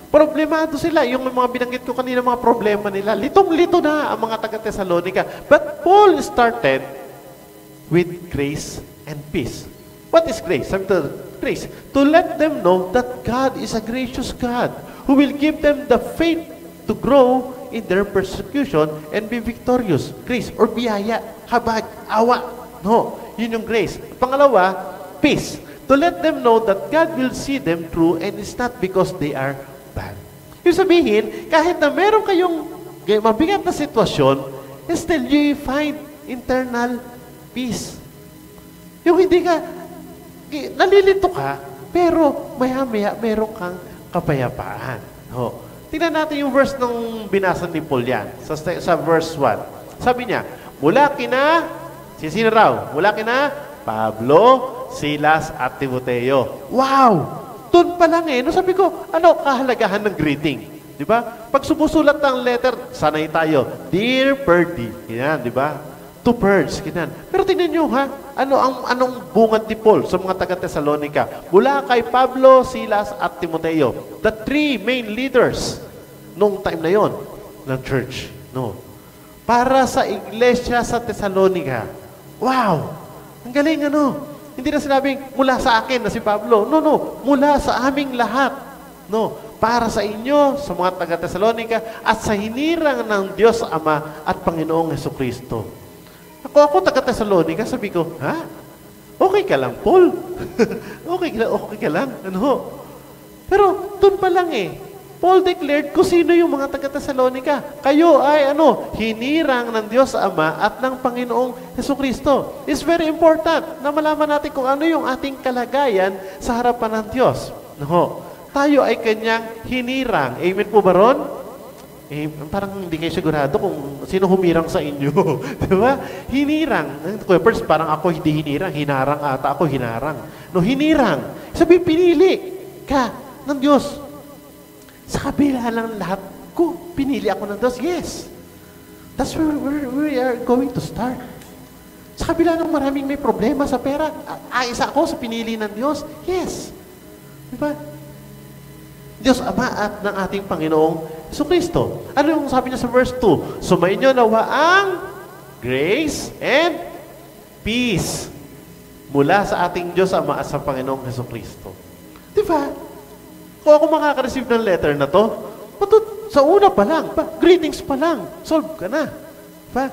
Problemado sila. Yung mga binanggit ko kanina, mga problema nila. Litong-lito na ang mga taga-Thessalonica. But Paul started with grace and peace. What is grace? Sabi to, grace, to let them know that God is a gracious God who will give them the faith to grow in their persecution and be victorious. Grace or biyaya, habag, awa. No, yun yung grace. Pangalawa, peace. To let them know that God will see them through and it's not because they are bad. Yung sabihin, kahit na meron kayong mabigat na sitwasyon, still you find internal peace. Yung hindi ka, nalilito ka, pero maya-maya meron kang kapayapaan. No. Tingnan natin yung verse ng binasa ni Paul yan. Sa verse 1. Sabi niya, mula kina, sino raw? Mula kina, Pablo, Silas, at Timoteo. Wow! Doon pa lang No, sabi ko, ano kahalagahan ng greeting? Di ba? Pag sumusulat ng letter, sanay tayo. Dear Perdy. Yan, di ba? To Perds. Ganyan. Pero tingnan nyo, ha? Anong bungad ni Paul sa mga taga-Thessalonica? Mula kay Pablo, Silas, at Timoteo. The three main leaders nung time na yon ng church. No. para sa iglesia sa Thessalonica. Wow! Ang galing ano? Hindi na sinabing mula sa akin na si Pablo. No, mula sa aming lahat. No, para sa inyo, sa mga taga-Thessalonica, at sa hinirang ng Diyos Ama at Panginoong Hesukristo. Ako taga-Thessalonica, sabi ko, ha? Okay ka lang, Paul. okay ka lang. Ano? Pero, dun pa lang Paul declared kung sino yung mga taga-Thessalonica. Kayo ay hinirang ng Diyos Ama at ng Panginoong Hesukristo. It's very important na malaman natin kung ano yung ating kalagayan sa harapan ng Diyos. No. Tayo ay kanyang hinirang. Amen po ba ron? Parang hindi kayo sigurado kung sino humirang sa inyo. Di ba? Hinirang. First, parang ako hindi hinirang. Hinarang ata ako, hinarang. No, hinirang. Sabi, pinili ka ng Diyos. Sa kabila ng lahat ko, pinili ako ng Diyos. Yes. That's where we are going to start. Sa kabila ng maraming may problema sa pera, isa ako sa pinili ng Diyos. Yes. Diba? Diyos Ama at ng ating Panginoong Jesucristo. Ano yung sabi niya sa verse 2? Sumainyo nawa ang grace and peace mula sa ating Diyos Ama at sa Panginoong Jesucristo. Diba? Kung ako makaka-receive ng letter na to, sa una pa lang, greetings pa lang, solve ka na. Diba?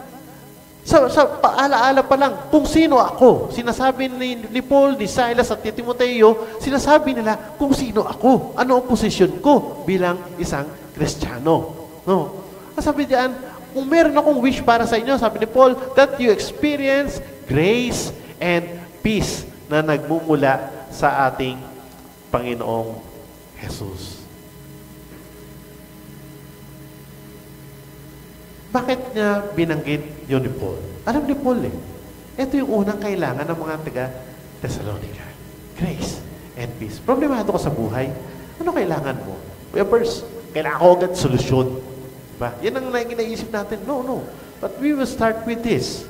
Sa paalaala pa lang, kung sino ako, sinasabi ni Paul, ni Silas at ni Timoteo, sinasabi nila kung sino ako, ano ang posisyon ko bilang isang Kristiyano. No? Sabi diyan, kung meron akong wish para sa inyo, sabi ni Paul, that you experience grace and peace na nagmumula sa ating Panginoong Jesus. Bakit niya binanggit yun ni Paul? Alam ni Paul ito yung unang kailangan ng mga taga-Thessalonica. Grace and peace. Problemado ko sa buhay. Ano kailangan mo? First, kailangan ko agad solusyon. Diba? Yan ang naisip natin. No. But we will start with this.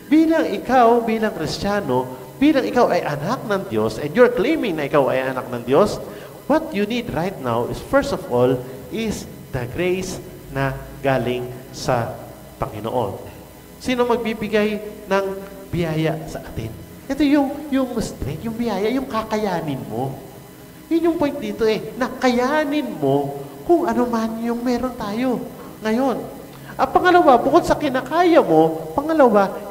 Bilang ikaw, bilang Kristiyano, bilang ikaw ay anak ng Diyos, and you're claiming na ikaw ay anak ng Diyos, what you need right now is, first of all, is the grace na galing sa Panginoon. Sino magbibigay ng biyaya sa atin? Ito yung strength, yung biyaya, yung kakayanin mo. Yun yung point dito nakayanin mo kung ano man yung meron tayo ngayon. At pangalawa, bukod sa kinakaya mo,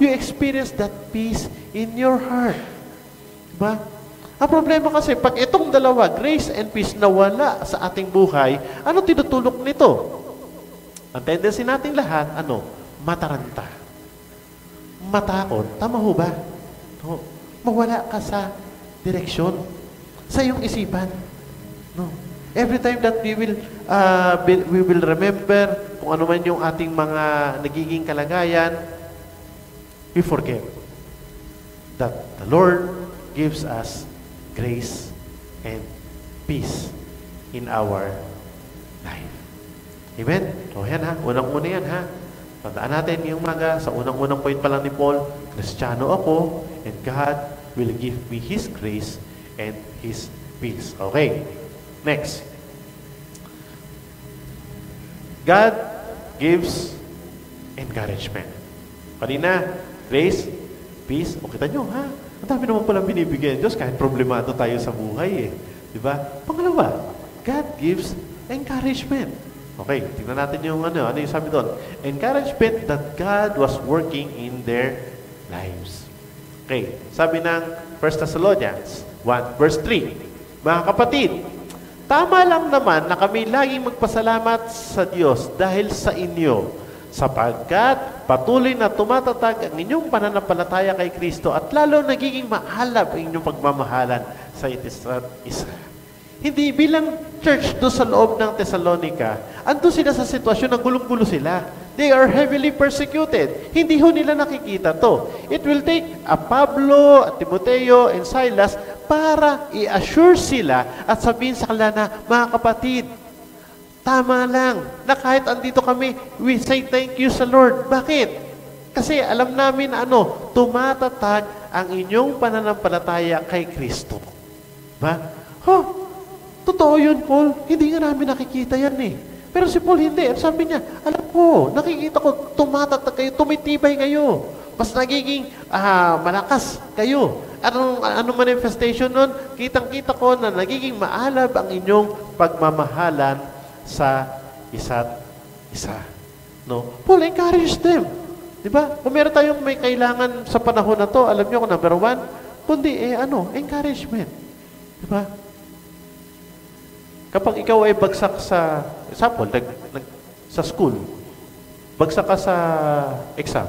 you experience that peace in your heart. Diba? Ang problema kasi, pag itong dalawa, grace and peace, nawala sa ating buhay, ano tinutulok nito? Ang tendency nating lahat, mataranta. Matakot. Tama ho ba? No. Mawala ka sa direksyon. Sa iyong isipan. No. Every time that we will remember kung ano man yung ating mga nagiging kalagayan, we forget that the Lord gives us grace and peace in our life. Amen? O yan unang-una yan Tandaan natin yung sa unang-unang point pa lang ni Paul, Kristiyano ako, and God will give me His grace and His peace. Okay. Next. God gives encouragement. Kanina, grace, peace. O kita nyo, ang dami naman palang binibigyan Diyos kahit problemado tayo sa buhay Diba? Pangalawa, God gives encouragement. Okay, tingnan natin yung ano yung sabi doon. Encouragement that God was working in their lives. Okay, sabi ng 1 Thessalonians 1, verse 3. Mga kapatid, tama lang naman na kami laging magpasalamat sa Diyos dahil sa inyo, sapagkat patuloy na tumatatag ang inyong pananampalataya kay Kristo at lalo nagiging maalab ang inyong pagmamahalan sa isa't isa. Hindi bilang church doon sa loob ng Thessalonica, ando sila sa sitwasyon na gulong-gulo sila. They are heavily persecuted. Hindi ho nila nakikita to. It will take a Pablo, a Timoteo, and Silas para i-assure sila at sabihin sa kanila na, mga kapatid, tama lang na kahit andito kami, we say thank you sa Lord. Bakit? Kasi alam namin na tumatatag ang inyong pananampalataya kay Kristo. Ba? Totoo yun, Paul. Hindi nga namin nakikita yan Pero si Paul hindi. Sabi niya, alam Oo, nakikita ko, tumatatag kayo, tumitibay kayo. Mas nagiging malakas kayo. Anong manifestation nun? Kitang-kita ko na nagiging maalab ang inyong pagmamahalan sa isa't isa. No? Paul, encourage them. Diba? Kung meron tayong may kailangan sa panahon na to, alam niyo kung number one, kundi encouragement. Diba? Kapag ikaw ay bagsak sa, example, sa school, bagsak ka sa exam,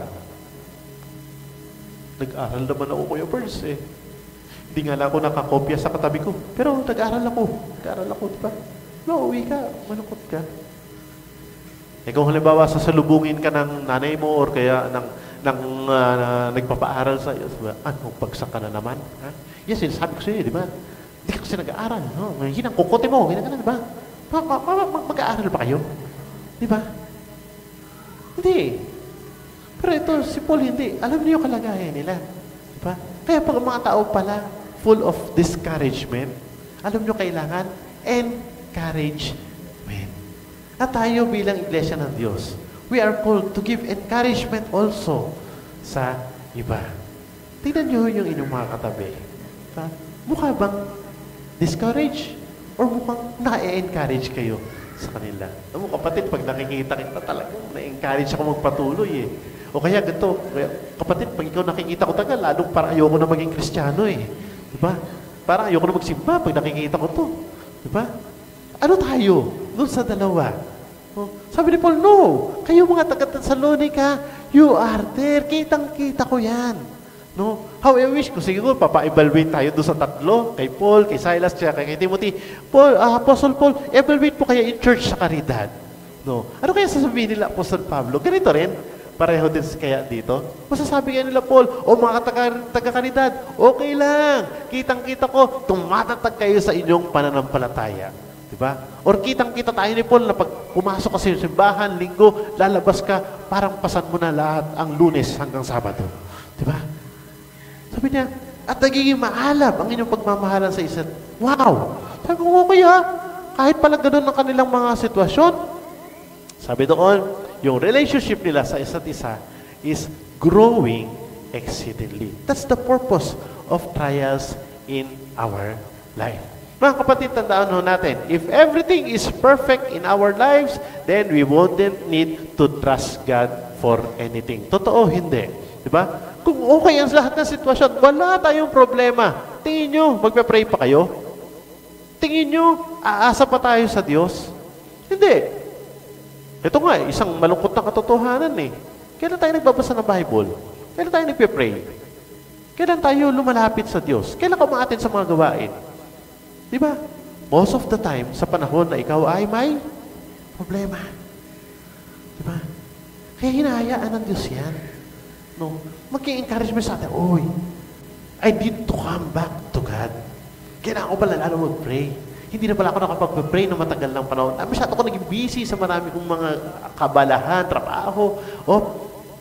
nag-aral naman ako, Kuya Burns, Hindi nga lang ako nakakopya sa katabi ko. Pero nag-aral ako, diba? Uwi ka, malungkot ka. Kung halimbawa, sasalubungin ka ng nanay mo or kaya nagpapaaral sa iyo, diba? Anong bagsak ka na naman? Ha? Yes, sabi ko sa iyo, di ba? Hindi ka kasi nag-aaral. No? Yan ang kukote mo, ganyan ka na, di ba? Mag-aaral ba kayo? Di ba? Hindi. Pero ito, si Paul hindi. Alam niyo yung kalagayan nila. Di ba? Kaya pag mga tao pala, full of discouragement, alam niyo kailangan encouragement. At tayo bilang Iglesia ng Diyos, we are called to give encouragement also sa iba. Tingnan niyo yung inyong mga katabi. Diba? Mukha bang discourage? Or mukhang na-encourage kayo sa kanila? Alam mo, kapatid, pag nakikita kita talagang na-encourage ako magpatuloy O kaya ganito, kapatid, pag ikaw nakikita ko tagal, lalong parang ayoko na maging Kristiyano Diba? Parang ayoko na magsimba pag nakikita ko to. Diba? Ano tayo? Doon sa dalawa. Sabi ni Paul, no. Kayo mga taga-Thessalonica, you are there. Kitang-kita ko yan. No? How I wish ko, siguro, papa-evaluate tayo doon sa tatlo, kay Paul, kay Silas, kay Timothy. Paul, Apostle Paul, evaluate po kaya in church sa Caridad. No? Ano kaya sasabihin nila, Apostle Pablo? Ganito rin. Pareho din kaya dito. Masasabi kaya nila, Paul, mga taga-Caridad, okay lang. Kitang-kita ko, tumatatag kayo sa inyong pananampalataya. Diba? Or kitang-kita tayo ni Paul na pag pumasok ka sa simbahan, linggo, lalabas ka, parang pasan mo na lahat ang Lunes hanggang Sabado. Diba? Sabi niya, at nagiging maalab ang inyong pagmamahalan sa isa't. Wow! Sabi ko, okay kahit pala ganun ang kanilang mga sitwasyon. Sabi doon, yung relationship nila sa isa't isa is growing exceedingly. That's the purpose of trials in our life. Mga kapatid, tandaan natin, if everything is perfect in our lives, then we wouldn't need to trust God for anything. Totoo, hindi. Diba? Kung okay ang lahat ng sitwasyon, wala tayong problema. Tingin nyo, magpe-pray pa kayo? Tingin nyo, aasa pa tayo sa Diyos? Hindi. Ito nga, isang malungkot na katotohanan Kailan tayo nagbabasa ng Bible? Kailan tayo nagpe-pray? Kailan tayo lumalapit sa Diyos? Kailan ka umaatin sa mga gawain? Diba? Most of the time, sa panahon na ikaw ay may problema. Diba? Kaya hinahayaan ng Diyos yan. No? Mag-i-encourage mo sa atin, I need to come back to God. Kailangan ko pala lalo mag-pray. Hindi na pala ako nakapag-pray na matagal ng panahon. Masyado ko naging busy sa marami kong mga kabalahan, trabaho.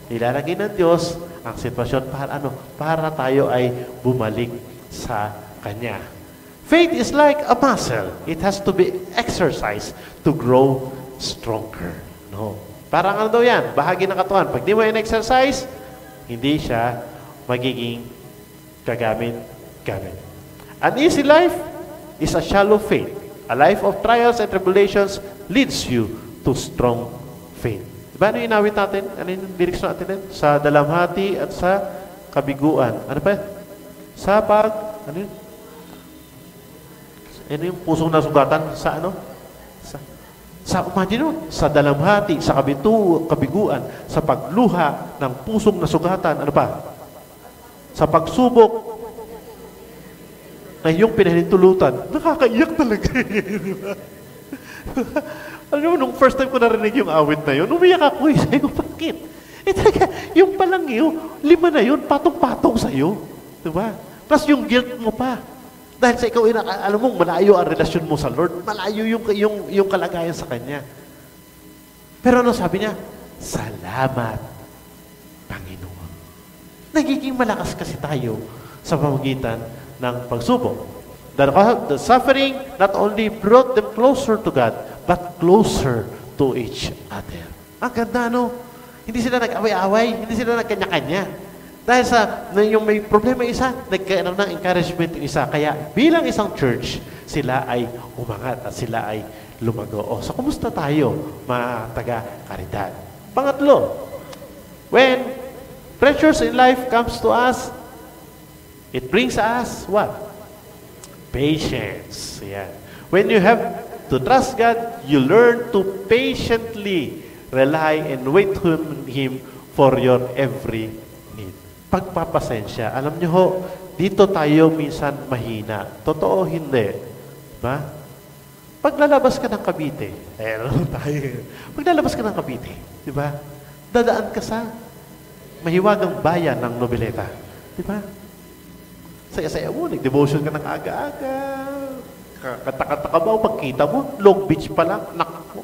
Nilalagay ng Diyos ang sitwasyon para para tayo ay bumalik sa Kanya. Faith is like a muscle. It has to be exercised to grow stronger. No? Parang daw yan? Bahagi ng katawan. Pag di mo in-exercise, hindi siya magiging kagamit-gamit. An easy life is a shallow faith. A life of trials and tribulations leads you to strong faith. Diba ano inawit natin? Ano yung lyrics natin? Sa dalamhati at sa kabiguan. Ano pa? Sa ano yun? Ano yung pusong nasugatan? Sa ano? Imagine sa dalamhati, sa kabiguan, sa pagluha ng pusong nasugatan. Ano pa? Sa pagsubok na iyong pinahintulutan. Nakakaiyak talaga. Diba? Alam mo, nung first time ko narinig yung awit na yun, umiyak ako Sabi ko, bakit? Talaga, yung palang yun, 5 na yun, patong-patong sa'yo. Diba? Plus yung guilt mo pa. Dahil sa ikaw, alam mo, malayo ang relasyon mo sa Lord. Malayo yung kalagayan sa Kanya. Pero ano sabi niya? Salamat, Panginoon. Nagiging malakas kasi tayo sa pamamagitan ng pagsubok. The suffering not only brought them closer to God, but closer to each other. Ang ganda, no? Hindi sila nag-away-away, hindi sila nagkanya-kanya. Dahil sa yung may problema isa, nagkaroon ng encouragement yung isa. Kaya bilang isang church, sila ay umangat at sila ay lumago. O, so kumusta tayo, mga taga-karidad? Pangatlo, when pressures in life comes to us, it brings us what? Patience. Yan. When you have to trust God, you learn to patiently rely and wait on Him for your every need. Pagpapasensya. Alam niyo ho, dito tayo minsan mahina. Totoo, hindi. Diba? Paglalabas ka ng Cavite, paglalabas ka ng Cavite, diba? Dadaan ka sa mahiwagang bayan ng Noveleta. Diba? Saya-saya mo, nag-devotion ka ng aga-aga, kata-kata ka ba, pagkita mo, Long Beach pa lang, naku,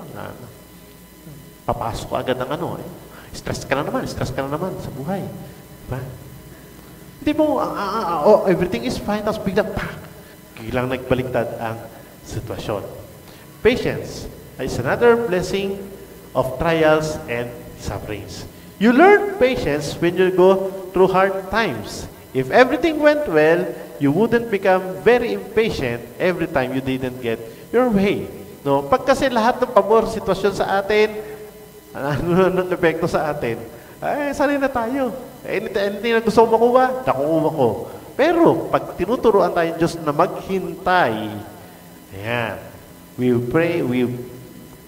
papasok agad ng stress ka na naman sa buhay. Diba? Hindi mo, everything is fine, tapos biglang nagbaliktad ang sitwasyon. Patience is another blessing of trials and sufferings. You learn patience when you go through hard times. If everything went well, you wouldn't become very impatient every time you didn't get your way. No? Pag kasi lahat ng pabor sitwasyon sa atin, anong epekto sa atin? Ay, sanay na tayo. Anything na gusto mo makuha, nakukuha ko. Pero, pag tinuturuan tayo Diyos na maghintay, ayan, we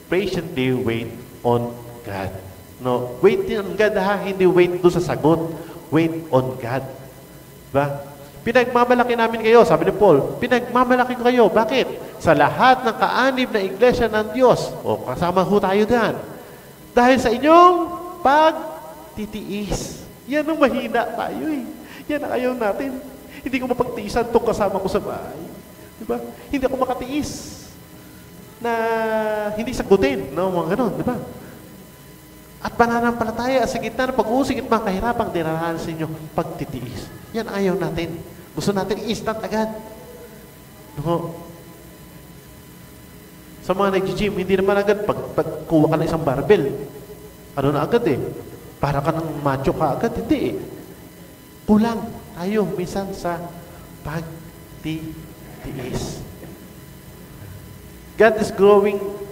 patiently wait on God. No, wait on God ha, hindi wait doon sa sagot. Wait on God. Diba? Pinagmamalaki namin kayo, sabi ni Paul, pinagmamalaki ko kayo. Bakit? Sa lahat ng kaanib na iglesia ng Diyos. O, kasama ho tayo dyan. Dahil sa inyong pagtitiis. Yan ang mahina tayo eh. Yan ang ayaw natin. Hindi ko mapagtiisan itong kasama ko sa bahay. Diba? Hindi ako makatiis na hindi sagutin. No? Mga ganon, diba? At pananampalataya sa gitna ng pag-uusig at mga kahirapang dinaranas sa inyo, pagtitiis. Yan ayaw natin. Gusto natin instant agad. No? Sa mga nag-gym, hindi naman agad pagkuha ka ng isang barbell. Ano na agad eh? Para ka ng macho ka agad. Hindi eh. Kulang tayo minsan sa pagtitiis. God is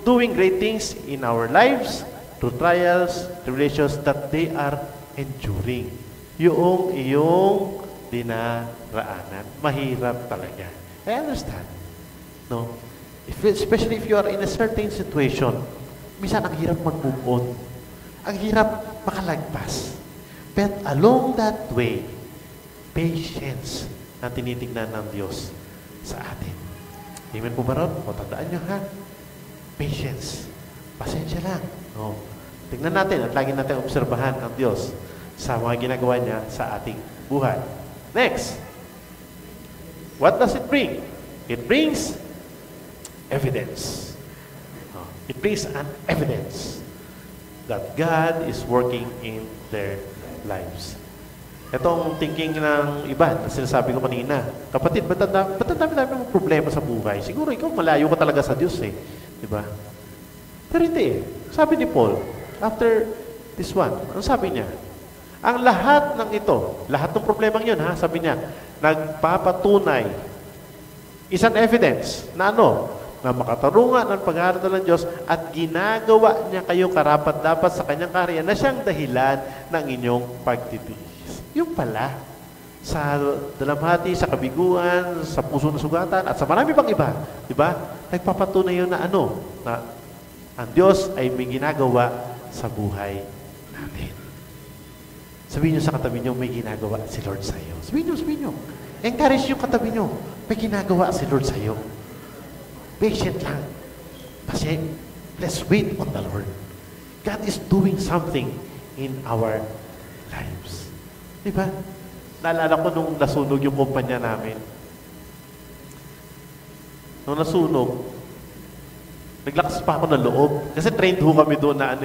doing great things in our lives through trials, tribulations that they are enduring. Yung iyong dinaraanan. Mahirap talaga. I understand. No? Especially if you are in a certain situation, minsan ang hirap mag-move on. Ang hirap makalagpas. But along that way, patience na tinitingnan ng Diyos sa atin. Amen po ba ron? O tandaan nyo ha? Patience. Pasensya lang. No? Tingnan natin at lagi natin obserbahan ang Diyos sa mga ginagawa niya sa ating buhay. Next. What does it bring? It brings evidence. It brings an evidence that God is working in their lives. Itong thinking ng iba na sinasabi ko kanina, kapatid, ba't ang dami ng problema sa buhay? Siguro ikaw malayo ka talaga sa Diyos eh. Diba? Pero hindi eh. Sabi ni Paul, after this one, ano sabi niya? Ang lahat ng ito, lahat ng problemang yun, ha, sabi niya, nagpapatunay, isang evidence na ano? Na makatarungan ng pag-aaral ng Diyos at ginagawa niya kayo karapat-dapat sa kanyang kaharian na siyang dahilan ng inyong pagtitiis. Yung pala, sa dalamhati, sa kabiguan, sa puso na sugatan, at sa marami pang iba, di ba? Nagpapatunay yun na ano? Na ang Diyos ay may ginagawa sa buhay natin. Sabihin niyo sa katabi niyo, may ginagawa si Lord sa iyo. Sabihin niyo. Encourage yung katabi niyo, may ginagawa si Lord sa iyo. Patient lang. Kasi, let's wait on the Lord. God is doing something in our lives. Diba? Naalala ko nung nasunog yung kumpanya namin. Nung nasunog, naglakas pa ako ng loob. Kasi trained ho kami doon na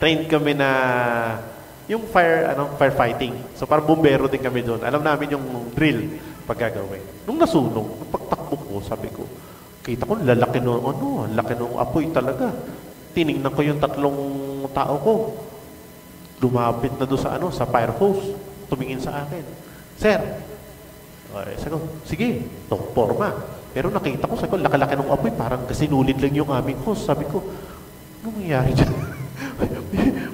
trained kami na yung firefighting. So parang bumbero din kami doon. Alam namin yung drill pagkagawin. Nung nasunog, nung pagtakbo ko, sabi ko, kita ko, laki nung apoy talaga. Tinignan ko yung tatlong Yung tao ko, lumapit na doon sa sa fire hose. Tumingin sa akin. Sir, sabi ko, sige, forma. Pero nakita ko, sabi ko, laki-laki ng apoy, parang kasi nulit lang yung aming hose. Sabi ko, anong nangyayari dyan?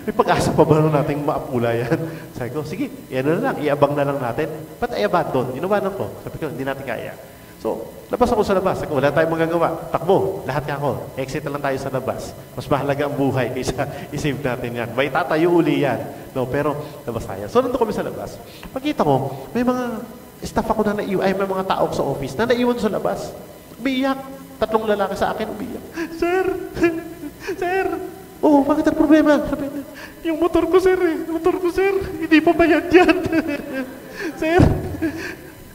may pag-asa pa ba nating maapula yan? Sabi ko, sige, yan na lang, iabang na lang natin. Ba't I abandon? Inuwanan ko. Sabi ko, hindi natin kaya. So, labas ako sa labas. Sabi ko, wala tayong magagawa. Takbo, lahat ka ako. Exit na lang tayo sa labas. Mas mahalaga ang buhay kaysa isave natin yan. May tatayo uli yan. No, pero, labas tayo. So, nandun kami sa labas. Pagkita ko, may mga staff ako na naiwan, may mga tao sa office na naiwan sa labas. Umiiyak. 3 lalaki sa akin, umiiyak. Sir! Sir! Oh, bakit ang problema? Sabi niya, yung motor ko, sir, hindi pa bayad yan. Sir,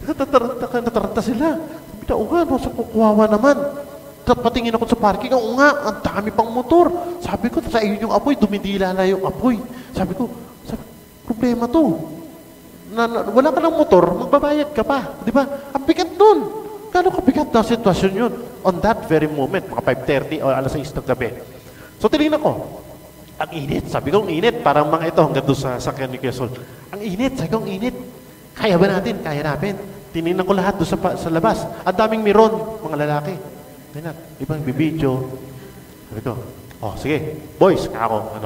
nataranta sila. Sabi niya, nga, no, sa kukuwawa naman. Patingin ako sa parking, nga, ang dami pang motor. Sabi ko, sa iyo yung apoy, dumidila na yung apoy. Sabi ko, problema to. Wala ka ng motor, magbabayad ka pa. Di ba? Ang bigat nun. Gano'ng kabigat na sitwasyon yun? On that very moment, mga 5:30 o alas 6 ng gabi. So, tinignan ko. Ang init. Sabi ko, ang init. Parang mga ito hanggang doon sa sakyan ni Kuya Sol. Ang init. Sabi ko, ang init. Kaya ba natin? Kaya natin. Tinignan ko lahat doon sa labas. Ang daming miron, mga lalaki. Tingnan. Ibang bibidyo. Sabi ko, oh, sige. Boys, ako,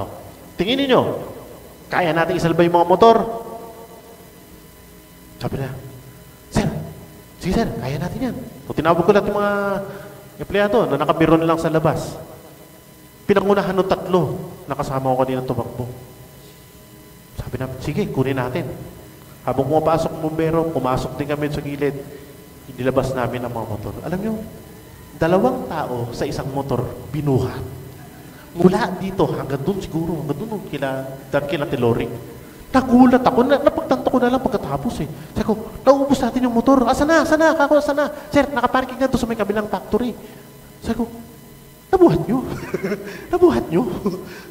tingin ninyo. Kaya natin isalba yung mga motor? Sabi na, sir, sige sir, kaya natin yan. So, tinawag ko lahat yung mga empleyado na nakabiron lang sa labas. Pinangunahan ng 3 nakasama ko kanina tumakbo. Sabi namin, sige, kunin natin. Habang pumapasok ng bumbero, pumasok din kami sa gilid. Inilabas namin ang mga motor. Alam nyo, 2 tao sa isang motor, binuhat. Mula dito hanggang doon siguro, hanggang doon kila Tilori. Nagulat ako, napagtanto ko na lang pagkatapos eh. Sabi ko, naubos natin yung motor. Sana? Sir, nakaparking na doon sa may kabilang factory. Sabi ko, nabuhat nyo. Nabuhat nyo.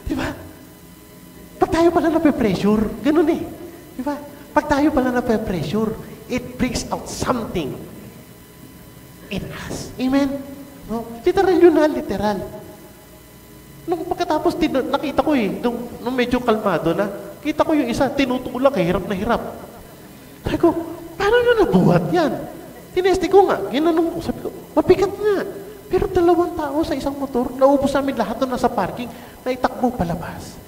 Di ba? Pag tayo pala nape-pressure, ganun eh. Di ba? Pag tayo pala nape-pressure, it brings out something in us. Amen? No? Literal yun na, literal. Nung pagkatapos, nakita ko eh, nung medyo kalmado na, kita ko yung isa, tinutulak eh, hirap na hirap. Sabi ko, paano nyo nabuhat yan? Tinesti ko nga, ginanong ko, sabi ko, mabigat nga. Pero 2 tao sa isang motor, naubos namin lahat doon nasa parking, naitakbo palabas.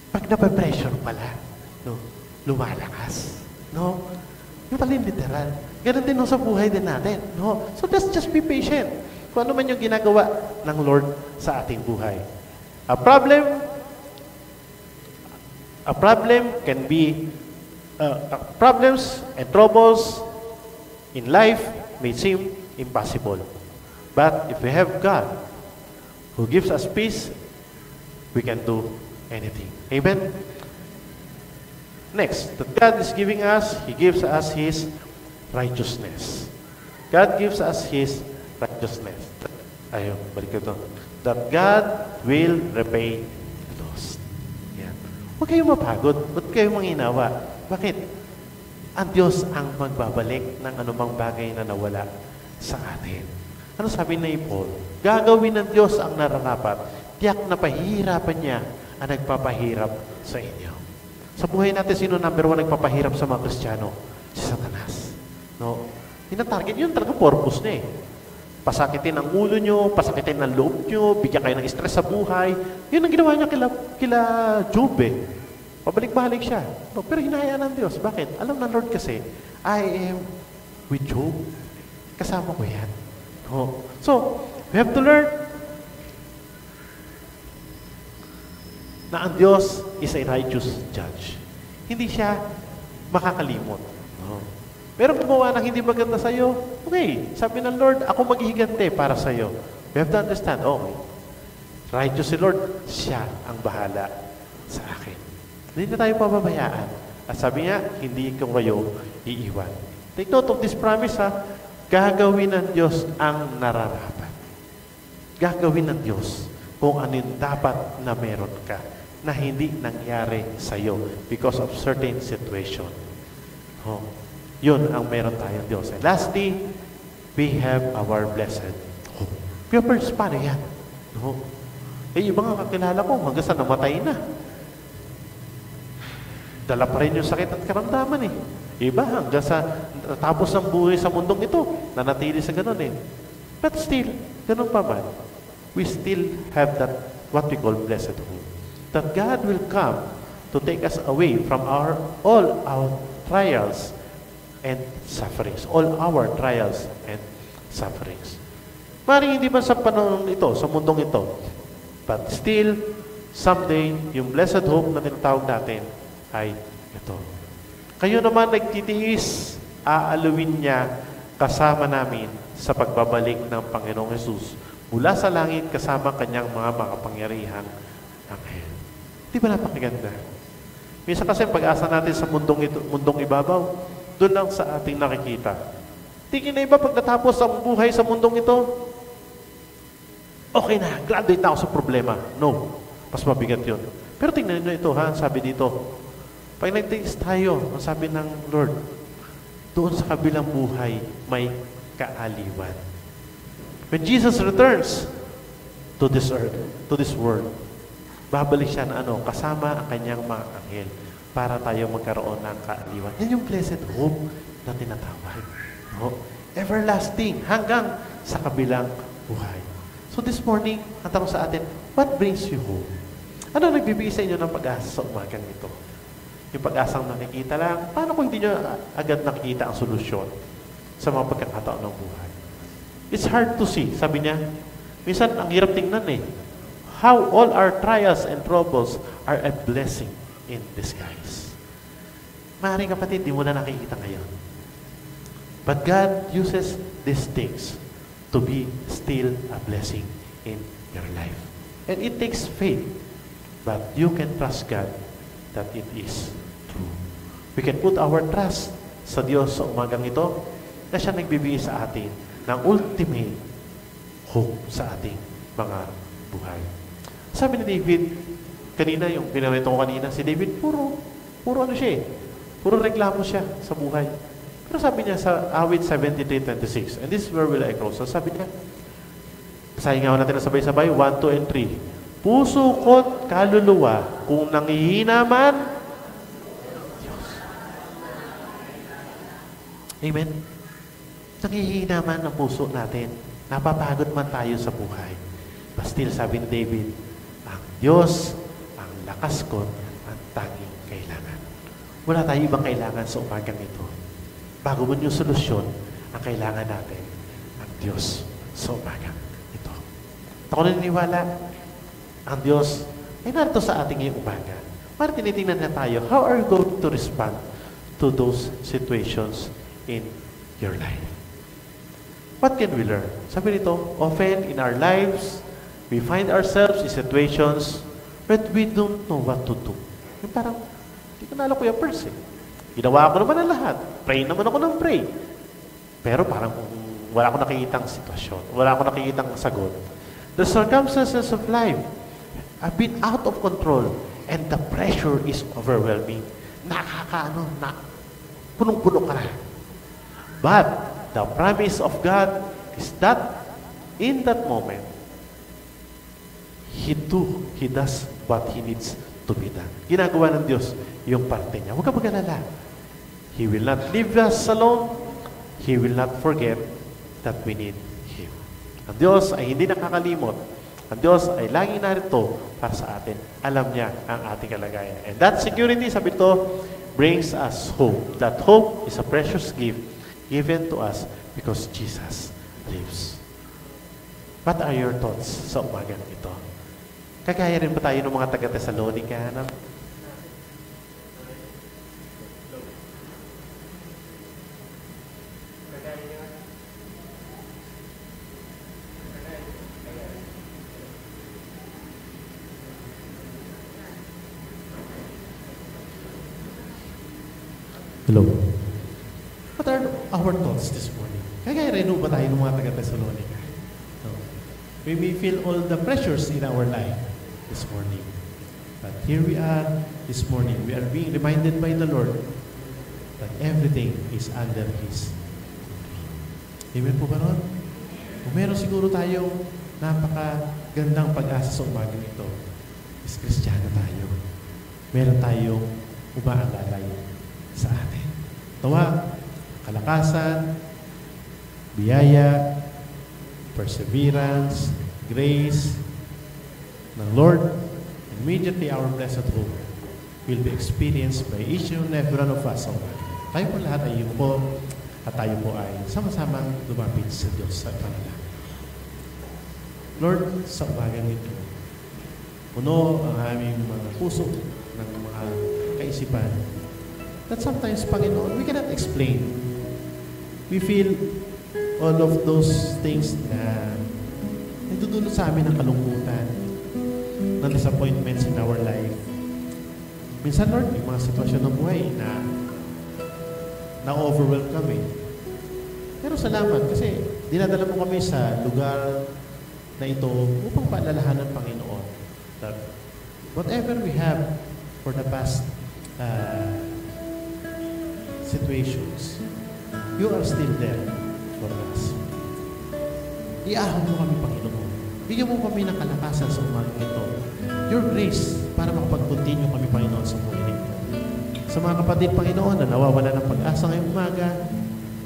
Pag nape-pressure pala, no, lumalakas. No? Yung pala yung literal. Ganon din sa buhay din natin. No? So let's just be patient. Kung ano man yung ginagawa ng Lord sa ating buhay. A problem can be, problems and troubles in life may seem impossible. But if we have God who gives us peace, we can do anything. Amen? Next, that God is giving us, He gives us His righteousness. God gives us His righteousness. Ayun, balik ito. That God will repay the lost. Yan. Huwag kayong mapagod. Huwag kayong manginawa. Bakit? Ang Diyos ang magbabalik ng anumang bagay na nawala sa atin. Ano sabi ni Paul? Gagawin ng Diyos ang nararapat. Tiyak na pahihirapan niya ang nagpapahirap sa inyo. Sa buhay natin, sino number 1 nagpapahirap sa mga Kristiyano? Si Satanas. No? Ina-target yun talaga purpose niya eh. Pasakitin ang ulo nyo, pasakitin ang loob nyo, bigyan kayo ng stress sa buhay. Yun ang ginawa niya kila Job eh. Pabalik-balik siya. No, pero hinahayaan ng Diyos. Bakit? Alam ng Lord kasi, I am with Job. Kasama ko yan. No? So, we have to learn na ang Diyos is a righteous judge. Hindi siya makakalimot. No? Pero gumawa ng hindi maganda sa'yo, okay, sabi ng Lord, ako maghihigante para sa'yo. We have to understand, okay, righteous si Lord, siya ang bahala sa akin. Hindi na tayo pababayaan. At sabi niya, hindi ko kayo iiwan. Take note of this promise, ha? Gagawin ng Diyos ang nararapat. Gagawin ng Diyos kung ano yung dapat na meron ka na hindi nangyari sa'yo because of certain situation. Oh, yun ang meron tayong Diyos. And lastly, we have our blessed hope. Pure paano yan? No? Eh, yung mga kakilala ko, hanggang sa namatay na. Dala pa rin yung sakit at karamdaman eh. Iba, hanggang sa tapos ng buhay sa mundong ito, nanatili sa ganun eh. But still, ganun pa man, we still have that, what we call blessed hope. That God will come to take us away from all our trials and sufferings. All our trials and sufferings. Maring hindi man sa panahon ito, sa mundong ito, but still, someday, yung blessed hope na tinatawag natin ay ito. Kayo naman nagtitiis, aaluin niya kasama namin sa pagbabalik ng Panginoong Hesus mula sa langit kasama kanyang mga makapangyarihan anghel. Di ba napakaganda? Minsan kasi pag-asa natin sa mundong ibabaw, doon lang sa ating nakikita. Tingin na iba pag natapos ang buhay sa mundong ito, okay na, graduate na ako sa problema. No, mas mabigat yun. Pero tingnan nyo ito ha, sabi dito, pag nag-taste tayo, ang sabi ng Lord, doon sa kabilang buhay, may kaaliwan. When Jesus returns to this earth, to this world, babalik siya na kasama ang kanyang mga anghel para tayo magkaroon ng kaaliwan. Yan yung blessed hope na tinatawag. No? Everlasting, hanggang sa kabilang buhay. So this morning, ang tanong sa atin, what brings you hope? Ano nagbibigay sa inyo ng pag-asa sa umagang ito? Yung pag-asang nakikita lang, paano kung hindi nyo agad nakikita ang solusyon sa mga pagkakataon ng buhay? It's hard to see, sabi niya. Minsan, ang hirap tingnan eh. How all our trials and troubles are a blessing in disguise. Maaaring kapatid, di mo na nakikita ngayon. But God uses these things to be still a blessing in your life. And it takes faith, but you can trust God that it is true. We can put our trust sa Diyos sa umagang ito na siya nagbibigay sa atin ng ultimate hope sa ating mga buhay. Sabi ni David, kanina, yung pinawento ko kanina, si David, puro ano siya eh. Puro reklamo siya sa buhay. Pero sabi niya sa awit 73:26, and this is where will I close. So sabi niya, basahin nga natin na sabay-sabay, 1, 2, and 3. Puso ko't kaluluwa, kung nangihina man, Diyos. Amen? Nangihina man ang puso natin. Napapagod man tayo sa buhay. But still, sabi ni David, ang Diyos, ang lakas ko, ang tanging kailangan. Wala tayo ibang kailangan sa umagang ito. Bago mo yung solusyon, ang kailangan natin, ang Diyos sa umagang ito. Ako naniniwala, ang Diyos ay narito sa ating ngayong umaga. Para tinitingnan na tayo, how are you going to respond to those situations in your life? What can we learn? Sabi nito, often in our lives, we find ourselves in situations but we don't know what to do. Yung parang, hindi ko nalo Kuya Pers eh. Ginawa ko naman ang lahat. Pray naman ako ng pray. Pero parang wala akong nakikitang sitwasyon. Wala akong nakikitang sagot. The circumstances of life have been out of control and the pressure is overwhelming. Punong-puno ka na. But the promise of God is that in that moment, He does what He needs to be done. Ginagawa ng Diyos yung parte niya. Huwag ka mag-alala. He will not leave us alone. He will not forget that we need Him. Ang Diyos ay hindi nakakalimot. Ang Diyos ay laging narito para sa atin. Alam niya ang ating kalagayan. And that security, sabi ito, brings us hope. That hope is a precious gift given to us because Jesus lives. What are your thoughts sa umagang ito? Kagaya rin ba tayo ng mga taga-Thessalonica? Hello. What are our thoughts this morning? Kagaya rin ba tayo ng mga taga-Thessalonica? No. We may feel all the pressures in our life this morning. But here we are this morning. We are being reminded by the Lord that everything is under His control. Amen po ba ron? Kung meron siguro tayong napakagandang pag-asa sa umagang ito is Kristiyano tayo. Meron tayong umaalalay sa atin. Tawa, kalakasan, biyaya, perseverance, grace ng Lord. Immediately our blessed hope will be experienced by each and every one of us. Tayo po lahat ay yun po at tayo po ay sama-samang lumapit sa Diyos sa panalangin. Lord, sa umagang ito, puno ang aming mga puso ng mga kaisipan that sometimes, Panginoon, we cannot explain. We feel all of those things na nagdudulot sa amin ng kalungkutan, ng disappointments in our life. Minsan, Lord, may mga sitwasyon ng buhay na-overwhelm kami. Pero salamat kasi dinadala mo kami sa lugar na ito upang paalalahanan ng Panginoon that whatever we have for the past situations, you are still there for us. Iahon mo kami, Panginoon. Bigyan mo kami ng kalakasan sa umagang ito. Your grace para makapag-continue kami, Panginoon, sa buhay nito. Sa mga kapatid, Panginoon, na nawawala ng pag-asa ngayong umaga,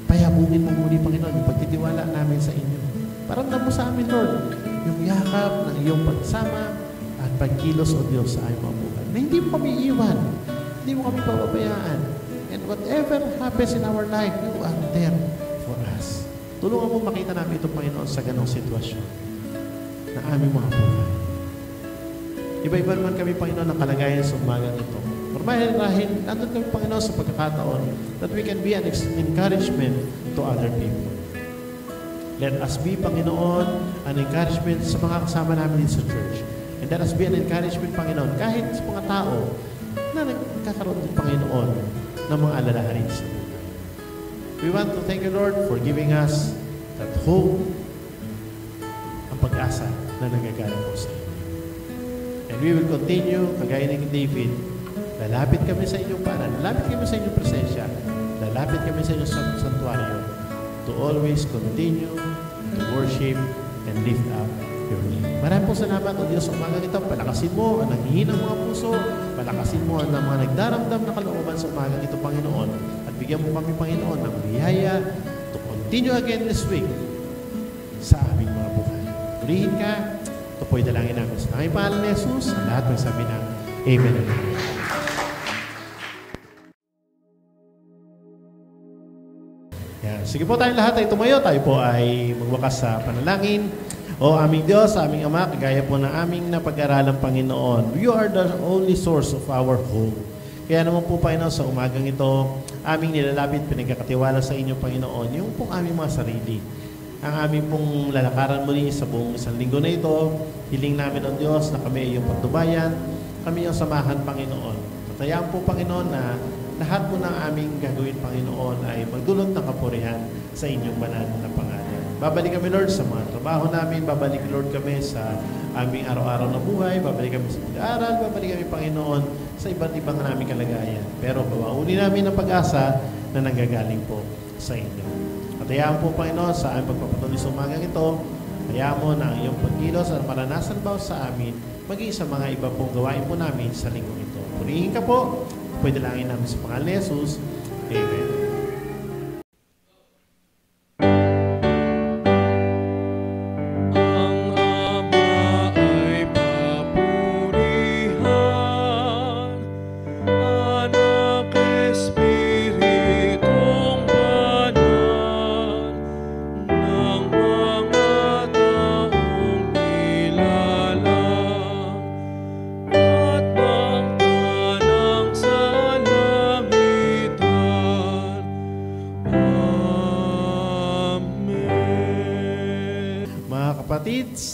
payabungin mo muli, Panginoon, yung pagtitiwala namin sa inyo. Paramdam mo sa amin, Lord, yung yakap ng iyong pagsama at pagkilos, O Diyos, sa aming mga buhay. Na hindi mo kami iiwan, hindi mo kami pababayaan. And whatever happens in our life, you are there for us. Tulungan mo makita namin ito, Panginoon, sa ganong sitwasyon na aming mga buhay. Iba-iba naman kami, Panginoon, ng kalagayan sa umagang ito. Marahil, nandun kami, Panginoon, sa pagkakataon that we can be an encouragement to other people. Let us be, Panginoon, an encouragement sa mga kasama namin dito sa church. And let us be an encouragement, Panginoon, kahit sa mga tao na nagkakaroon din, Panginoon, ng mga alalahanin sa buhay. We want to thank you, Lord, for giving us that hope, ang pag-asa na nagagaling po sa inyo. And we will continue, kagaya ni David, lalapit kami sa inyong paanan, lalapit kami sa inyong presensya, lalapit kami sa inyong santuario to always continue to worship and lift up your name. Maraming po salamat, O Diyos, sa umagang ito. Palakasin mo ang nanghihinang mga puso, palakasin mo ang mga nagdaramdam na kalooban sa umagang ito, Panginoon. At bigyan mo kami, Panginoon, ng biyaya to continue again this week sa aming mga buhay. Purihin ka. Ito po'y dalangin namin sa aming pangalan ni Jesus. Ang lahat may sabi ng Amen and Amen. Yan. Sige po tayong lahat ay tumayo. Tayo po ay magwakas sa panalangin. O aming Diyos, aming Ama, kagaya po ng aming napag-aralang Panginoon, you are the only source of our hope. Kaya naman po, Panginoon, sa umagang ito, aming nilalapit, pinagkakatiwala sa inyo, Panginoon, yung pong aming mga sarili. Ang aming pong lalakaran muli sa buong isang linggo na ito, hiling namin ang Diyos na kami yung patnubayan, kami yung samahan, Panginoon. Matayaan po, Panginoon, na lahat po ng aming gagawin, Panginoon, ay magdulot ng kapurihan sa inyong banal na pangalan. Babalik kami, Lord, sa mga trabaho namin. Babalik, Lord, kami sa aming araw-araw na buhay. Babalik kami sa pag-aaral. Babalik kami, Panginoon, sa iba't ibang naming kalagayan. Pero bawauni namin ang pag-asa na nanggagaling po sa inyo. At hayaan po, Panginoon, sa aming pagpapatuloy sa umagang ito, hayaan mo na ang iyong pagkilos at maranasan ba sa amin, maging sa mga iba pong gawain po namin sa linggong ito. Purihin ka po. Pwede langin namin sa pangalan ni Jesus. Amen.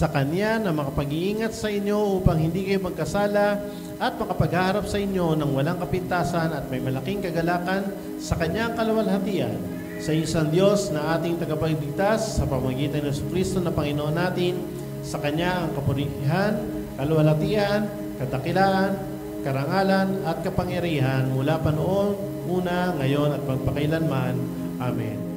Sa Kanya na makapag-iingat sa inyo upang hindi kayo magkasala at makapagharap sa inyo ng walang kapintasan at may malaking kagalakan sa Kanyang kaluwalhatian. Sa isang Diyos na ating tagapagligtas sa pamamagitan ng Kristo na Panginoon natin, sa Kanya ang kapurihan, kaluwalhatian, kadakilaan, karangalan at kapangyarihan mula pa noon, una, ngayon at magpakailanman. Amen.